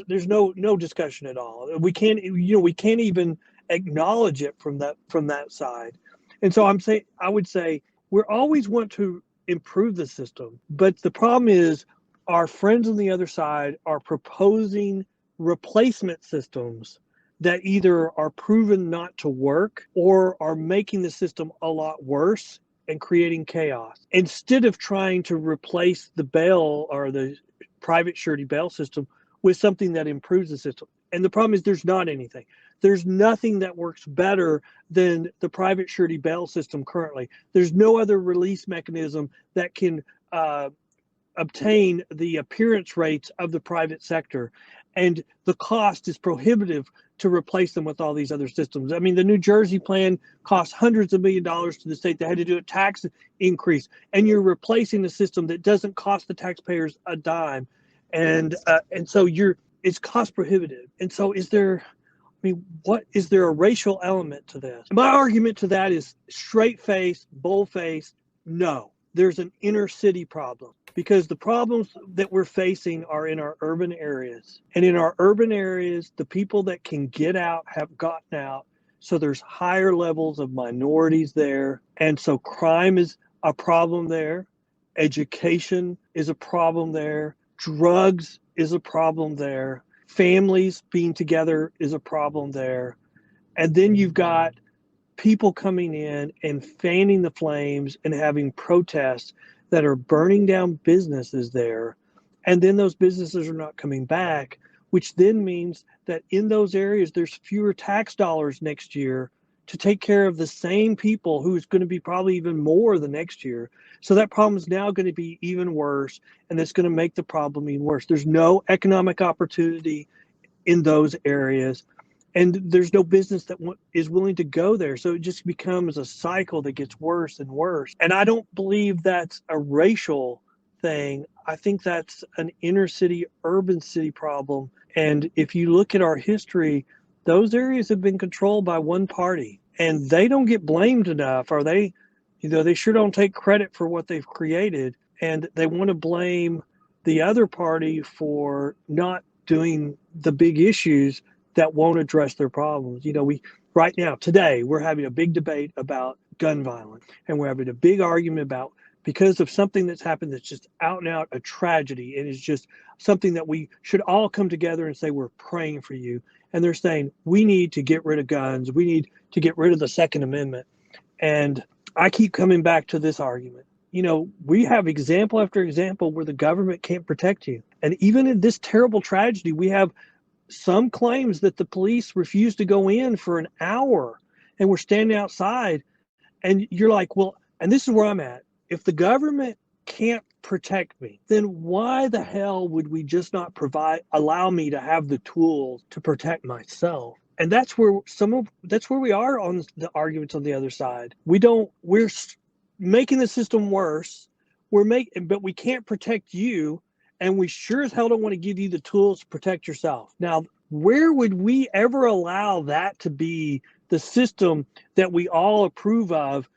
B: There's no discussion at all. We can't even acknowledge it from that side. And so I would say we always want to improve the system, but the problem is our friends on the other side are proposing replacement systems that either are proven not to work or are making the system a lot worse and creating chaos. Instead of trying to replace the bail or the private surety bail system with something that improves the system. And the problem is there's not anything. There's nothing that works better than the private surety bail system currently. There's no other release mechanism that can obtain the appearance rates of the private sector. And the cost is prohibitive to replace them with all these other systems. I mean, the New Jersey plan cost hundreds of $millions to the state. They had to do a tax increase, and you're replacing a system that doesn't cost the taxpayers a dime, and so it's cost prohibitive. And so, is there a racial element to this? My argument to that is straight-faced, bold-faced, no. There's an inner city problem, because the problems that we're facing are in our urban areas. And in our urban areas, the people that can get out have gotten out. So there's higher levels of minorities there. And so crime is a problem there. Education is a problem there. Drugs is a problem there. Families being together is a problem there. And then you've got people coming in and fanning the flames and having protests that are burning down businesses there. And then those businesses are not coming back, which then means that in those areas, there's fewer tax dollars next year to take care of the same people, who's going to be probably even more the next year. So that problem is now going to be even worse, and it's going to make the problem even worse. There's no economic opportunity in those areas, and there's no business that is willing to go there. So it just becomes a cycle that gets worse and worse. And I don't believe that's a racial thing. I think that's an inner city, urban city problem. And if you look at our history, those areas have been controlled by one party, and they don't get blamed enough, or they sure don't take credit for what they've created. And they want to blame the other party for not doing the big issues that won't address their problems. Right now, today, we're having a big debate about gun violence, and we're having a big argument about, because of something that's happened that's just out and out a tragedy, and it's just something that we should all come together and say, we're praying for you. And they're saying, we need to get rid of guns. We need to get rid of the Second Amendment. And I keep coming back to this argument. We have example after example where the government can't protect you. And even in this terrible tragedy, we have some claims that the police refused to go in for an hour, and we're standing outside, and you're like, well, and this is where I'm at. If the government can't protect me, then why the hell would we just not allow me to have the tools to protect myself? And that's where we are on the arguments on the other side. We're making the system worse. But we can't protect you, and we sure as hell don't want to give you the tools to protect yourself. Now, where would we ever allow that to be the system that we all approve of?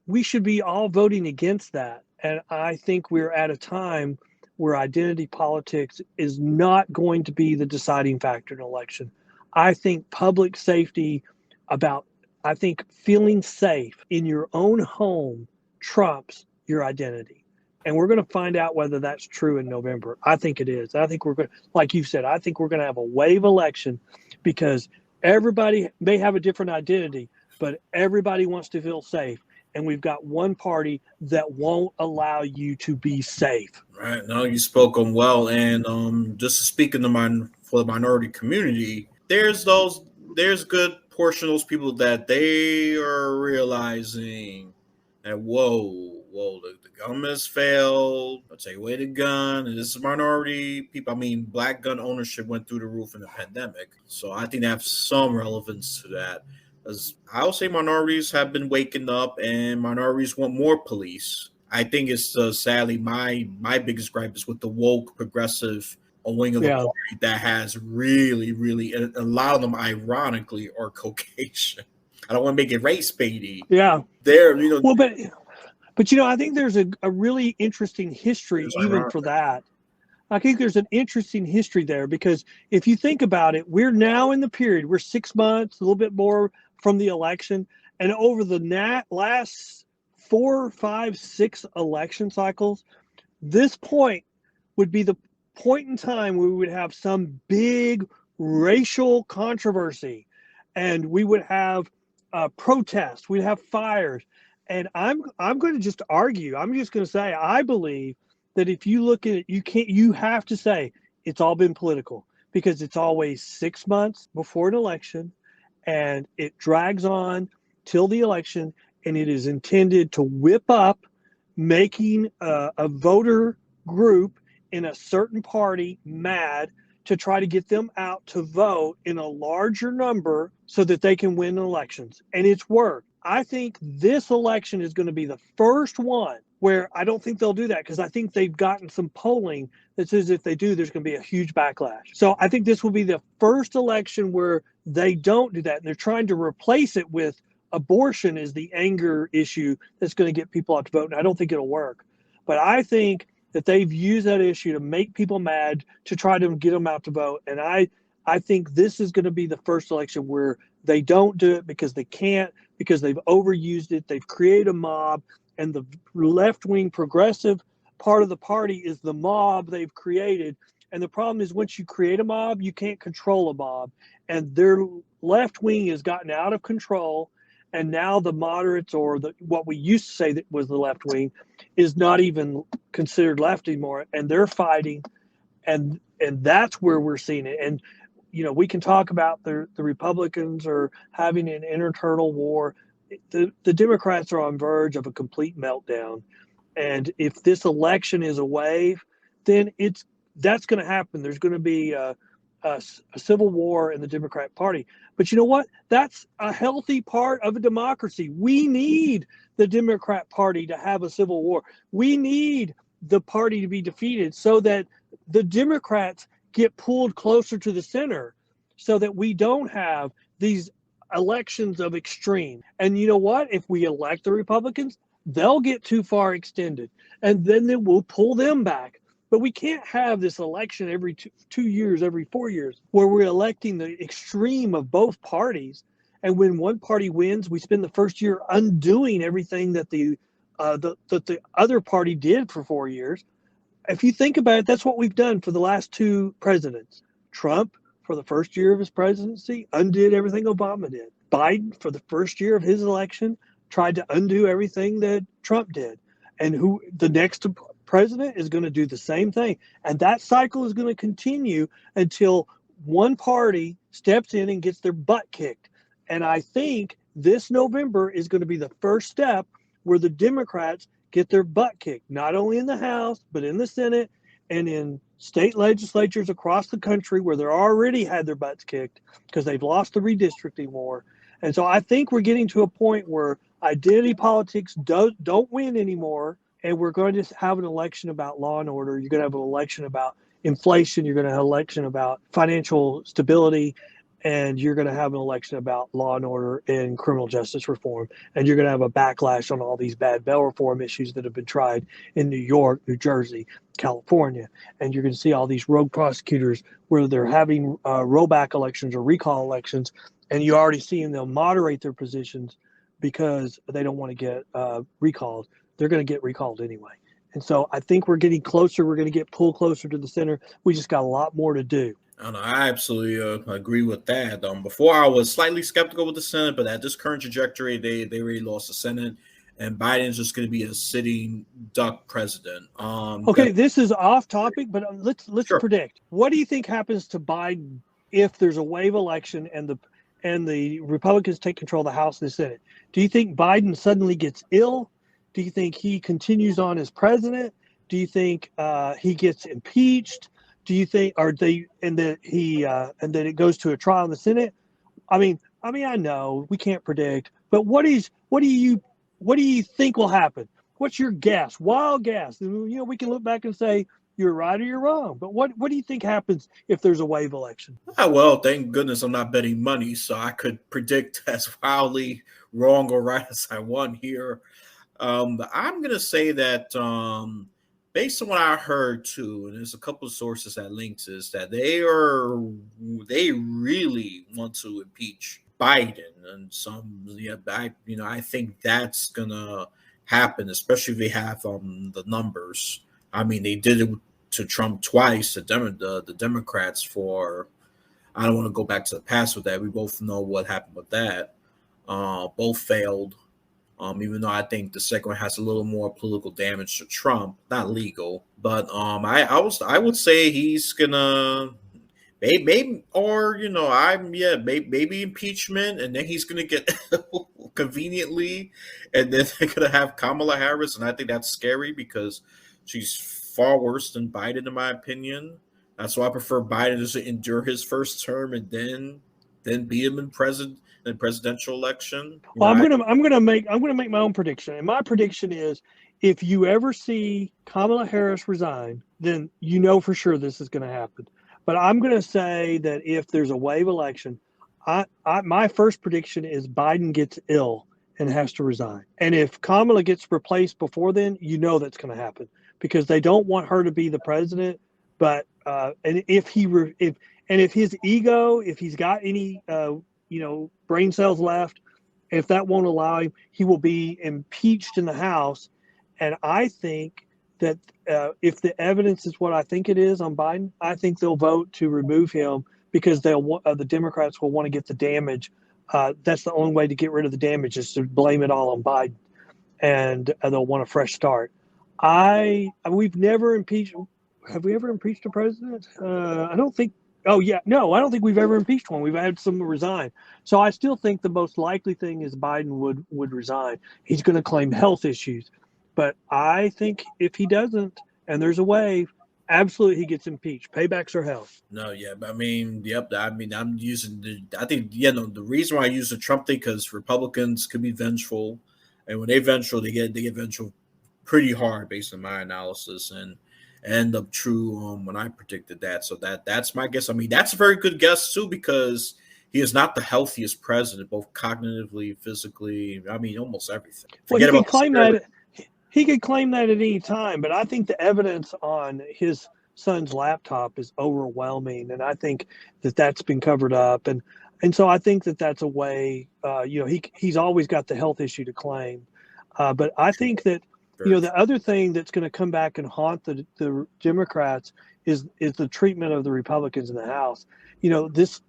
B: We should be all voting against that. And I think we're at a time where identity politics is not going to be the deciding factor in an election. I think public safety, I think feeling safe in your own home trumps your identity. And we're going to find out whether that's true in November. I think it is. I think we're going to, like you said, I think we're going to have a wave election, because everybody may have a different identity, but everybody wants to feel safe. and we've got one party that won't allow you to be safe.
A: Right. No, you spoke on well, and just to speak in for the minority community, there's good portion of those people that they are realizing that whoa, the government's failed. I'll take away the gun, and this is minority people. I mean, black gun ownership went through the roof in the pandemic, so I think they have some relevance to that. As I'll say, minorities have been waking up, and minorities want more police. I think it's sadly my biggest gripe is with the woke progressive wing of the
B: Yeah.
A: party that has really a lot of them ironically are Caucasian. I don't want to make it race baity.
B: Yeah.
A: They're
B: Well, but I think there's a really interesting history
A: it's
B: even
A: ironic.
B: for that. I think there's an interesting history there because if you think about it, we're now in the period, we're 6 months, a little bit more from the election. And over the last 4, 5, 6 election cycles, this point would be the point in time where we would have some big racial controversy and we would have protests, we'd have fires. And I'm going to just argue, I'm just going to say, I believe that if you look at it, you have to say it's all been political because it's always 6 months before an election and it drags on till the election and it is intended to whip up making a voter group in a certain party mad to try to get them out to vote in a larger number so that they can win elections. And it's worked. I think this election is going to be the first one where I don't think they'll do that because I think they've gotten some polling that says if they do, there's going to be a huge backlash. So I think this will be the first election where they don't do that. And they're trying to replace it with abortion is the anger issue that's going to get people out to vote. And I don't think it'll work. But I think that they've used that issue to make people mad to try to get them out to vote. And I think this is going to be the first election where they don't do it because they can't, because they've overused it. They've created a mob, and the left-wing progressive part of the party is the mob they've created. And the problem is once you create a mob, you can't control a mob. And their left wing has gotten out of control. And now the moderates, or what we used to say that was the left wing, is not even considered left anymore. And they're fighting, and that's where we're seeing it. And we can talk about the Republicans are having an internal war. The Democrats are on verge of a complete meltdown. And if this election is a wave, then that's going to happen. There's going to be a civil war in the Democrat Party. But you know what? That's a healthy part of a democracy. We need the Democrat Party to have a civil war. We need the party to be defeated so that the Democrats get pulled closer to the center so that we don't have these elections of extreme. And you know what? If we elect the Republicans, they'll get too far extended, and then we'll pull them back. But we can't have this election every 2 years, every 4 years, where we're electing the extreme of both parties. And when one party wins, we spend the first year undoing everything that the other party did for 4 years. If you think about it, that's what we've done for the last 2 presidents. Trump, for the first year of his presidency, undid everything Obama did. Biden, for the first year of his election, tried to undo everything that Trump did. And the next president is going to do the same thing. And that cycle is going to continue until one party steps in and gets their butt kicked. And I think this November is going to be the first step where the Democrats get their butt kicked, not only in the House, but in the Senate and in state legislatures across the country where they're already had their butts kicked because they've lost the redistricting war. And so I think we're getting to a point where identity politics don't win anymore. And we're going to have an election about law and order. You're going to have an election about inflation. You're going to have an election about financial stability. And you're going to have an election about law and order and criminal justice reform. And you're going to have a backlash on all these bad bail reform issues that have been tried in New York, New Jersey, California. And you're going to see all these rogue prosecutors where they're having rollback elections or recall elections. And you're already seeing them moderate their positions because they don't want to get recalled. They're going to get recalled anyway. And so I think we're getting closer. We're going to get pulled closer to the center. We just got a lot more to do.
A: I absolutely agree with that. Before I was slightly skeptical with the Senate, but at this current trajectory, they already lost the Senate. and Biden's just going to be a sitting duck president.
B: Okay, this is off topic, but let's
A: Sure.
B: predict. What do you think happens to Biden if there's a wave election and the Republicans take control of the House and the Senate? Do you think Biden suddenly gets ill? Do you think he continues on as president? Do you think he gets impeached? Do you think, or they and that he and then it goes to a trial in the Senate? I know we can't predict, but what do you think will happen? What's your guess? Wild guess. We can look back and say you're right or you're wrong. But what do you think happens if there's a wave election?
A: Well, thank goodness I'm not betting money, so I could predict as wildly wrong or right as I want here. But I'm gonna say that based on what I heard too, and there's a couple of sources that links is that they really want to impeach Biden, and I think that's gonna happen, especially if they have the numbers. I mean, they did it to Trump twice, the Democrats for. I don't want to go back to the past with that. We both know what happened with that. Both failed. Even though I think the second one has a little more political damage to Trump, not legal, but I would say he's gonna maybe or maybe impeachment, and then he's gonna get conveniently, and then they're gonna have Kamala Harris, and I think that's scary because she's far worse than Biden in my opinion. That's why I prefer Biden just to endure his first term and then beat him in presidential election.
B: Well, I'm gonna make my own prediction, and my prediction is if you ever see Kamala Harris resign, then you know for sure this is going to happen. But I'm going to say that if there's a wave election, my first prediction is Biden gets ill and has to resign. And if Kamala gets replaced before then, you know that's going to happen because they don't want her to be the president. But and if his ego, if he's got any brain cells left, if that won't allow him, he will be impeached in the House. And I think that if the evidence is what I think it is on Biden, I think they'll vote to remove him because the Democrats will want to get the damage. That's the only way to get rid of the damage is to blame it all on Biden, and they'll want a fresh start. We've never impeached. Have we ever impeached a president? I don't think. Oh yeah, no, I don't think we've ever impeached one. We've had someone resign. So I still think the most likely thing is Biden would resign. He's going to claim health issues, but I think if he doesn't, and there's a wave, absolutely he gets impeached. Paybacks are hell.
A: No, yeah, but I mean, yep. I mean, I think, the reason why I use the Trump thing because Republicans could be vengeful, and when they vengeful, they get vengeful pretty hard based on my analysis and end up true when I predicted that. So that's my guess. I mean, that's a very good guess too because he is not the healthiest president, both cognitively, physically. I mean, almost everything.
B: He could claim that. He could claim that at any time, but I think the evidence on his son's laptop is overwhelming, and I think that that's been covered up, and so I think that that's a way. He's always got the health issue to claim, but I think that the other thing that's going to come back and haunt the Democrats is the treatment of the Republicans in the House. This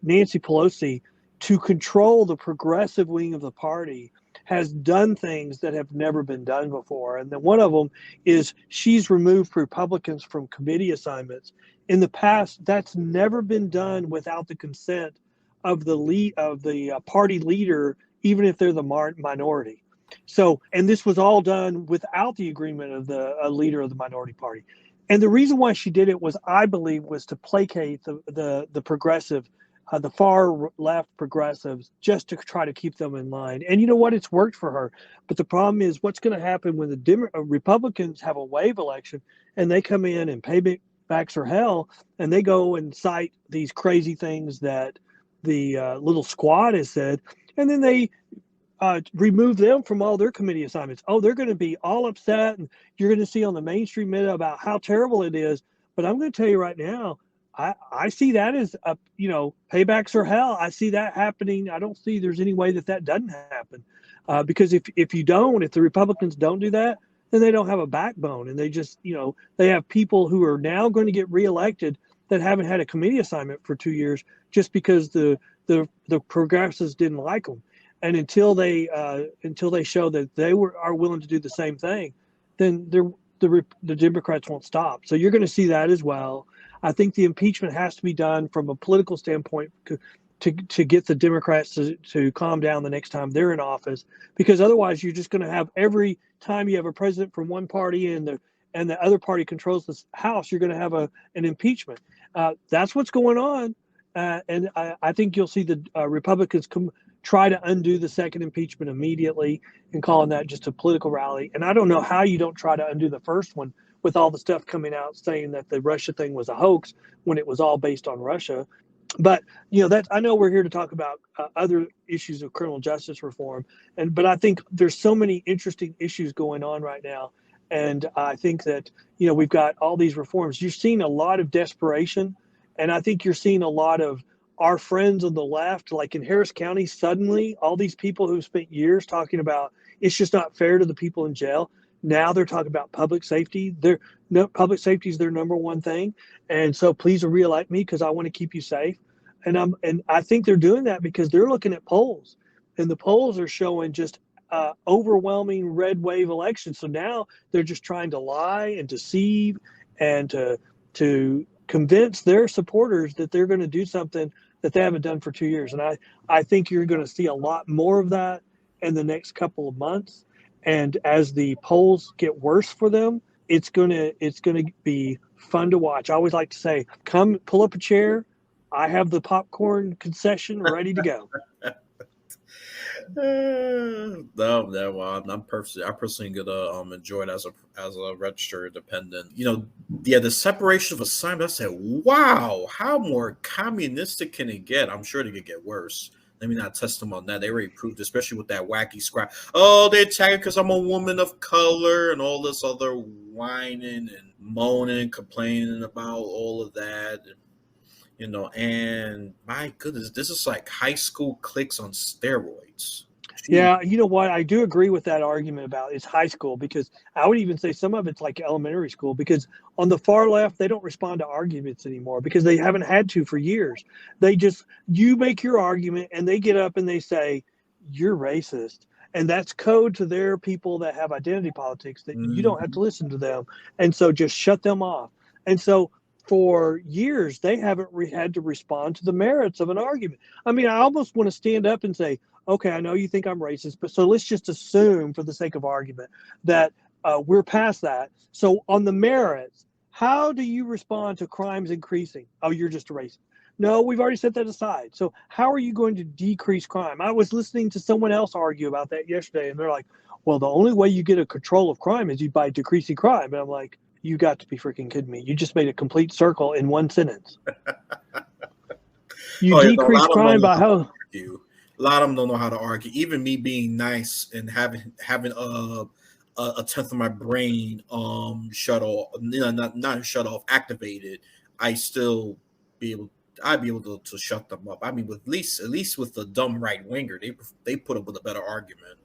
B: Nancy Pelosi, to control the progressive wing of the party, has done things that have never been done before. And then one of them is she's removed Republicans from committee assignments. In the past, that's never been done without the consent of the party leader, even if they're the minority. So, and this was all done without the agreement of the leader of the minority party. And the reason why she did it was, I believe, was to placate the progressive, the far left progressives, just to try to keep them in line. And you know what? It's worked for her. But the problem is what's going to happen when the Republicans have a wave election and they come in and paybacks are hell, and they go and cite these crazy things that the little squad has said, and then they remove them from all their committee assignments. Oh, they're going to be all upset, and you're going to see on the mainstream media about how terrible it is. But I'm going to tell you right now, I see that as paybacks are hell. I see that happening. I don't see there's any way that doesn't happen, because if the Republicans don't do that, then they don't have a backbone, and they just they have people who are now going to get reelected that haven't had a committee assignment for 2 years just because the progressives didn't like them. And until they show that they are willing to do the same thing, then the Democrats won't stop. So you're going to see that as well. I think the impeachment has to be done from a political standpoint to get the Democrats to calm down the next time they're in office, because otherwise you're just going to have, every time you have a president from one party and the other party controls the House, you're going to have an impeachment. That's what's going on. And I think you'll see the Republicans try to undo the second impeachment immediately and calling that just a political rally. And I don't know how you don't try to undo the first one with all the stuff coming out saying that the Russia thing was a hoax when it was all based on Russia. But that, I know we're here to talk about other issues of criminal justice reform, but I think there's so many interesting issues going on right now, and I think that we've got all these reforms. You're seeing a lot of desperation, and I think you're seeing a lot of our friends on the left, like in Harris County. Suddenly, all these people who've spent years talking about it's just not fair to the people in jail, now they're talking about public safety. Public safety is their number one thing, and so please reelect me because I want to keep you safe. And I think they're doing that because they're looking at polls, and the polls are showing just overwhelming red wave elections. So now they're just trying to lie and deceive and to convince their supporters that they're going to do something that they haven't done for 2 years. And I think you're going to see a lot more of that in the next couple of months. And as the polls get worse for them, it's going to be fun to watch. I always like to say, come pull up a chair. I have the popcorn concession ready to go.
A: I'm personally gonna enjoy it as a registered independent. The separation of assignment. I said, wow, how more communistic can it get? I'm sure they could get worse. Let me not test them on that. They already proved, especially with that wacky scrap. Oh, they attack it because I'm a woman of color and all this other whining and moaning, complaining about all of that. And my goodness, this is like high school cliques on steroids. Jeez.
B: Yeah, you know what? I do agree with that argument about it's high school, because I would even say some of it's like elementary school, because on the far left, they don't respond to arguments anymore because they haven't had to for years. You make your argument and they get up and they say, you're racist. And that's code to their people that have identity politics, that you don't have to listen to them. And so just shut them off. And so for years, they haven't had to respond to the merits of an argument. I mean, I almost want to stand up and say, okay, I know you think I'm racist, but so let's just assume for the sake of argument that we're past that. So on the merits, how do you respond to crimes increasing? Oh, you're just a racist. No, we've already set that aside. So how are you going to decrease crime? I was listening to someone else argue about that yesterday, and they're like, well, the only way you get a control of crime is by decreasing crime. And I'm like, you got to be freaking kidding me. You just made a complete circle in one sentence. You decrease crime by how?
A: A lot of them don't know how to argue. Even me being nice and having a tenth of my brain shut off, not shut off, activated, I'd be able to shut them up. I mean, with at least with the dumb right winger, they put up with a better argument.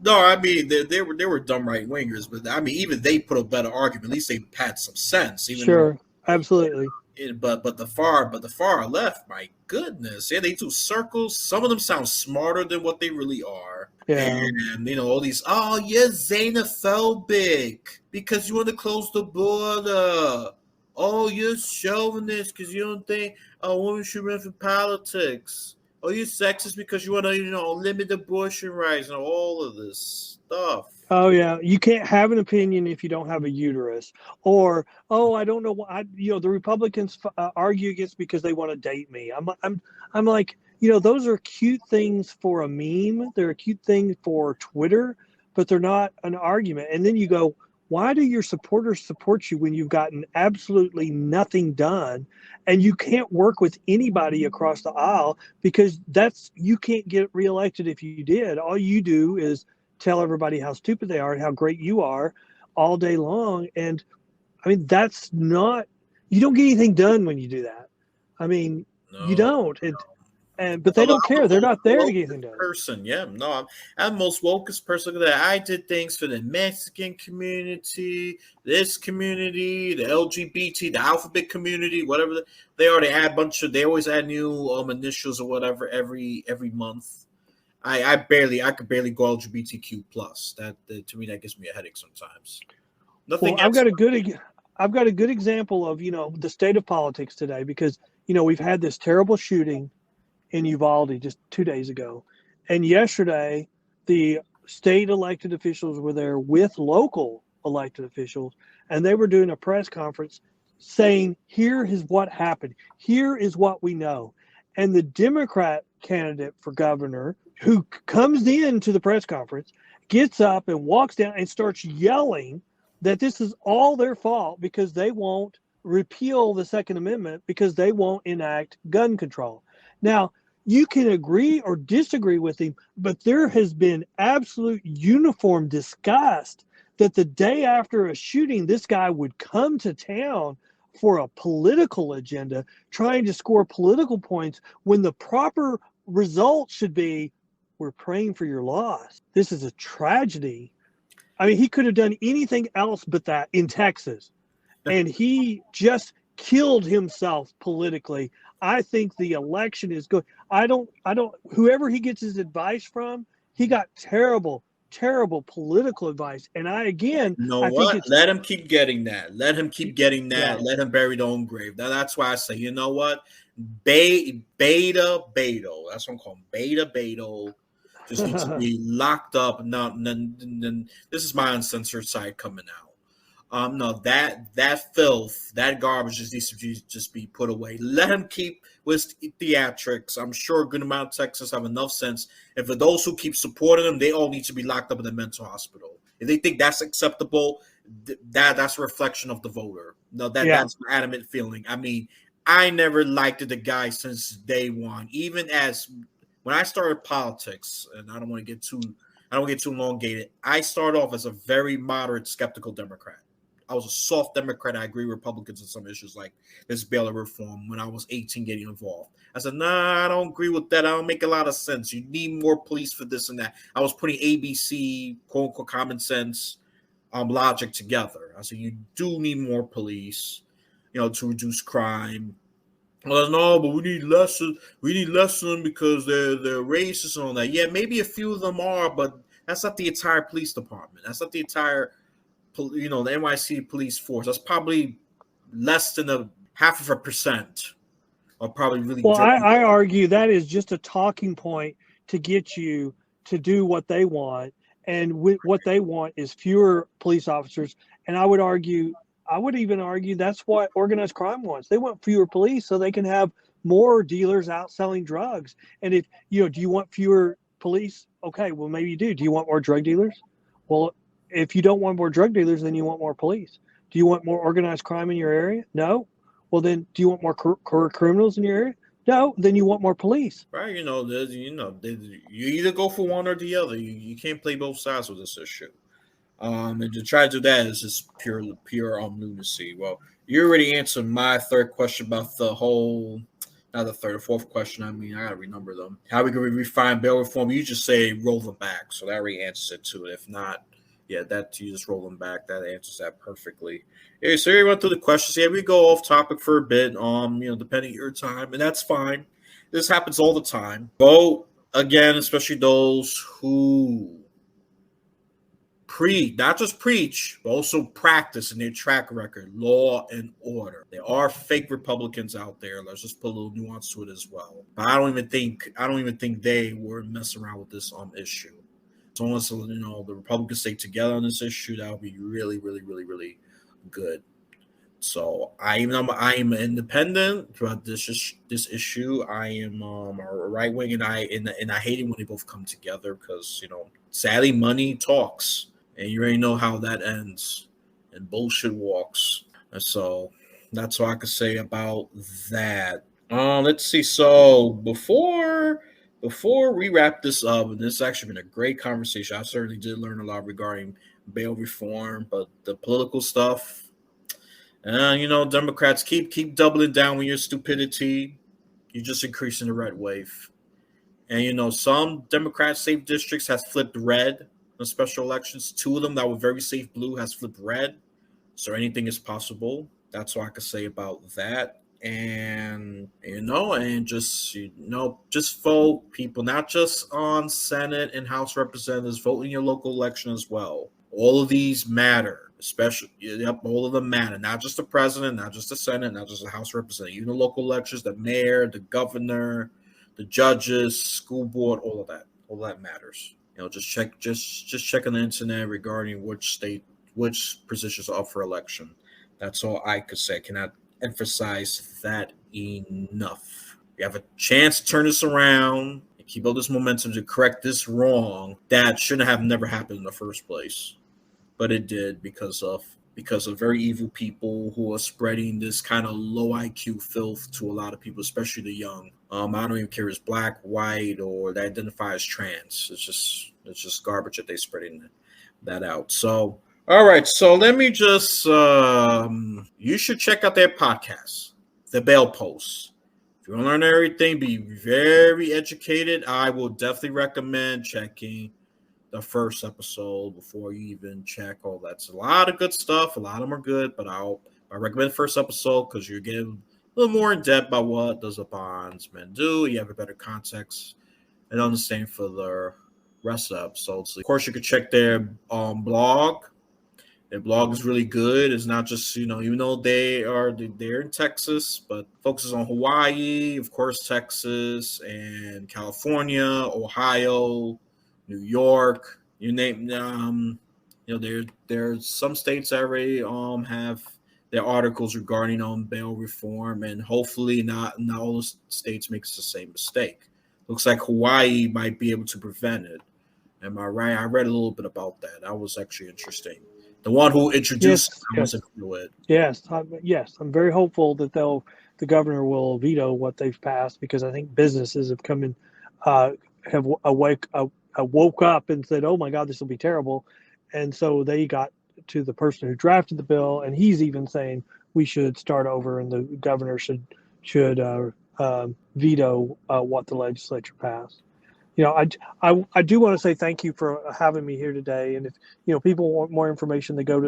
A: No, I mean they were dumb right wingers, but I mean even they put a better argument. At least they had some sense.
B: Sure, absolutely.
A: But the far left, my goodness, yeah, they do circles. Some of them sound smarter than what they really are.
B: Yeah.
A: And all these, oh, you're xenophobic because you want to close the border. Oh, you're chauvinist because you don't think a woman should run for politics. Oh, you're sexist because you want to, limit abortion rights and all of this stuff.
B: Oh yeah, you can't have an opinion if you don't have a uterus. Or, oh, I don't know what the Republicans argue against because they want to date me. I'm like, those are cute things for a meme. They're a cute thing for Twitter, but they're not an argument. And then you go, why do your supporters support you when you've gotten absolutely nothing done, and you can't work with anybody across the aisle because you can't get reelected if you did. All you do is tell everybody how stupid they are and how great you are all day long. And I mean, you don't get anything done when you do that. I mean, you don't. but they don't care. They're not there to get anything done.
A: Person, yeah, no, I'm the most wokest person. That I did things for the Mexican community, this community, the LGBT, the alphabet community, whatever they are. They add a bunch of. They always add new initials or whatever every month. I could barely go LGBTQ plus. That to me that gives me a headache sometimes. Nothing.
B: Well, I've got a good example of the state of politics today, because we've had this terrible shooting in Uvalde just 2 days ago, and yesterday the state elected officials were there with local elected officials, and they were doing a press conference saying, here is what happened, here is what we know. And the Democrat candidate for governor, who comes into the press conference, gets up and walks down and starts yelling that this is all their fault because they won't repeal the Second Amendment, because they won't enact gun control. Now, you can agree or disagree with him, but there has been absolute uniform disgust that the day after a shooting, this guy would come to town for a political agenda, trying to score political points, when the proper result should be, we're praying for your loss. This is a tragedy. I mean, he could have done anything else but that in Texas, and he just killed himself politically. I think the election is good. I don't, whoever he gets his advice from, he got terrible political advice. And I think
A: let him keep getting that. Let him keep getting that.
B: Yeah.
A: Let him bury their own grave. That's why I say, you know what? Beta Beto. That's what I'm calling Beta Beto. Just needs to be locked up. This is my uncensored side coming out. No, that filth, that garbage just needs to just be put away. Let him keep with theatrics. I'm sure a good amount of Texans have enough sense. And for those who keep supporting him, they all need to be locked up in a mental hospital. If they think that's acceptable, that's a reflection of the voter. No, that's an adamant feeling. I mean, I never liked the guy since day one. Even as when I started politics, and I don't want to get too elongated. I started off as a very moderate, skeptical Democrat. I was a soft Democrat. I agree with Republicans on some issues like this bail reform when I was 18 getting involved. I said, nah, I don't agree with that. I don't make a lot of sense. You need more police for this and that. I was putting ABC, quote unquote, common sense logic together. I said, you do need more police, to reduce crime. Well, no, but we need less of them because they're racist and all that. Yeah, maybe a few of them are, but that's not the entire police department. That's not the entire the NYC police force. That's probably less than 0.5% are probably really.
B: Well, I argue that is just a talking point to get you to do what they want, and what they want is fewer police officers. And I would even argue that's what organized crime wants. They want fewer police so they can have more dealers out selling drugs. And if do you want fewer police? Okay, well maybe you do. Do you want more drug dealers? Well, if you don't want more drug dealers, then you want more police. Do you want more organized crime in your area? No. Well, then do you want more criminals in your area? No. Then you want more police.
A: Right. You either go for one or the other. You can't play both sides with this issue. And to try to do that is just pure lunacy. Well, you already answered my third question about the whole. Not the third or fourth question. I mean, I gotta remember them. How we can refine bail reform? You just say roll them back. So that already answers it to it. If not, yeah, that you just roll them back. That answers that perfectly. Yeah, so we went through the questions. Yeah, we go off topic for a bit. Depending on your time, and that's fine. This happens all the time. Vote again, especially those who not just preach, but also practice in their track record, law and order. There are fake Republicans out there. Let's just put a little nuance to it as well. But I don't even think they were messing around with this issue. As long as the Republicans stay together on this issue, that would be really, really, really, really good. So I am independent throughout this issue. I am a right wing, and I hate it when they both come together because sadly money talks, and you already know how that ends, and bullshit walks. And so that's all I could say about that. Let's see. So before we wrap this up, and this has actually been a great conversation. I certainly did learn a lot regarding bail reform, but the political stuff. Democrats keep doubling down on your stupidity. You're just increasing the red wave. And some Democrat safe districts has flipped red in special elections. Two of them that were very safe blue has flipped red. So anything is possible. That's all I can say about that. And just vote, people, not just on Senate and House representatives. Vote in your local election as well. All of these matter, especially, yep, all of them matter. Not just the president, not just the Senate, not just the House representative. Even the local elections, the mayor, the governor, the judges, school board, all that matters. Just check on the internet regarding which positions are up for election. That's all I could say. I cannot emphasize that enough. We have a chance to turn this around and keep up this momentum to correct this wrong that shouldn't have never happened in the first place. But it did because of very evil people who are spreading this kind of low IQ filth to a lot of people, especially the young. I don't even care if it's black, white, or they identify as trans. It's just garbage that they're spreading that out. So, all right. So let me just you should check out their podcast, The Bail Post. If you want to learn everything, be very educated, I will definitely recommend checking the first episode before you even check all that. It's a lot of good stuff. A lot of them are good, but I recommend the first episode because you're getting a little more in depth about what does a bondsman do. You have a better context and understanding for the rest of the episodes. Of course, you could check their blog. Their blog is really good. It's not just, even though they're in Texas, but focuses on Hawaii, of course, Texas and California, Ohio, New York, you name. There's some states that already have their articles regarding bail reform, and hopefully not all the states makes the same mistake. Looks like Hawaii might be able to prevent it. Am I right? I read a little bit about that. That was actually interesting. The one who introduced
B: Yes.
A: it.
B: Yes, I'm very hopeful that the governor will veto what they've passed because I think businesses have come in, have woke up and said, "Oh my God, this will be terrible," and so they got to the person who drafted the bill, and he's even saying we should start over, and the governor should veto what the legislature passed. I do want to say thank you for having me here today. And if people want more information, they can go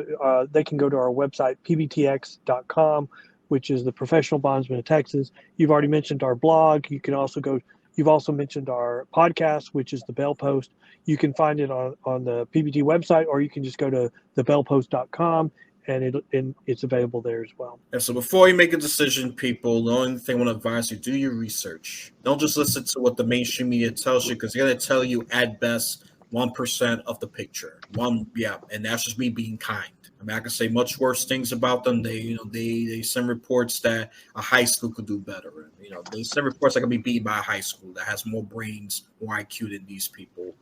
B: to our website pbtx.com, which is the Professional Bondsmen of Texas. You've already mentioned our blog. You've also mentioned our podcast, which is the Bail Post. You can find it on the PBT website, or you can just go to thebellpost.com and it's available there as well.
A: And so before you make a decision, people, the only thing I want to advise you, do your research. Don't just listen to what the mainstream media tells you, because they're going to tell you at best 1% of the picture. And that's just me being kind. I mean, I can say much worse things about them. They send reports that a high school could do better. They send reports that can be beaten by a high school that has more brains, more IQ than these people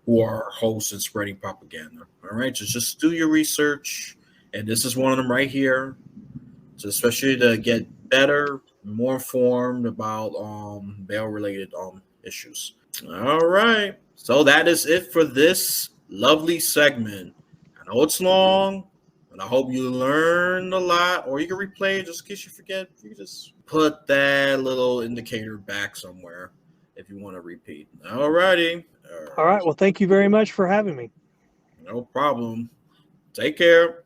A: who are hosts and spreading propaganda. All right, just do your research. And this is one of them right here. So especially to get better, more informed about bail-related issues. All right. So that is it for this lovely segment. I know it's long, but I hope you learned a lot, or you can replay it just in case you forget. You can just put that little indicator back somewhere if you want to repeat. All righty.
B: All right. Well, thank you very much for having me.
A: No problem. Take care.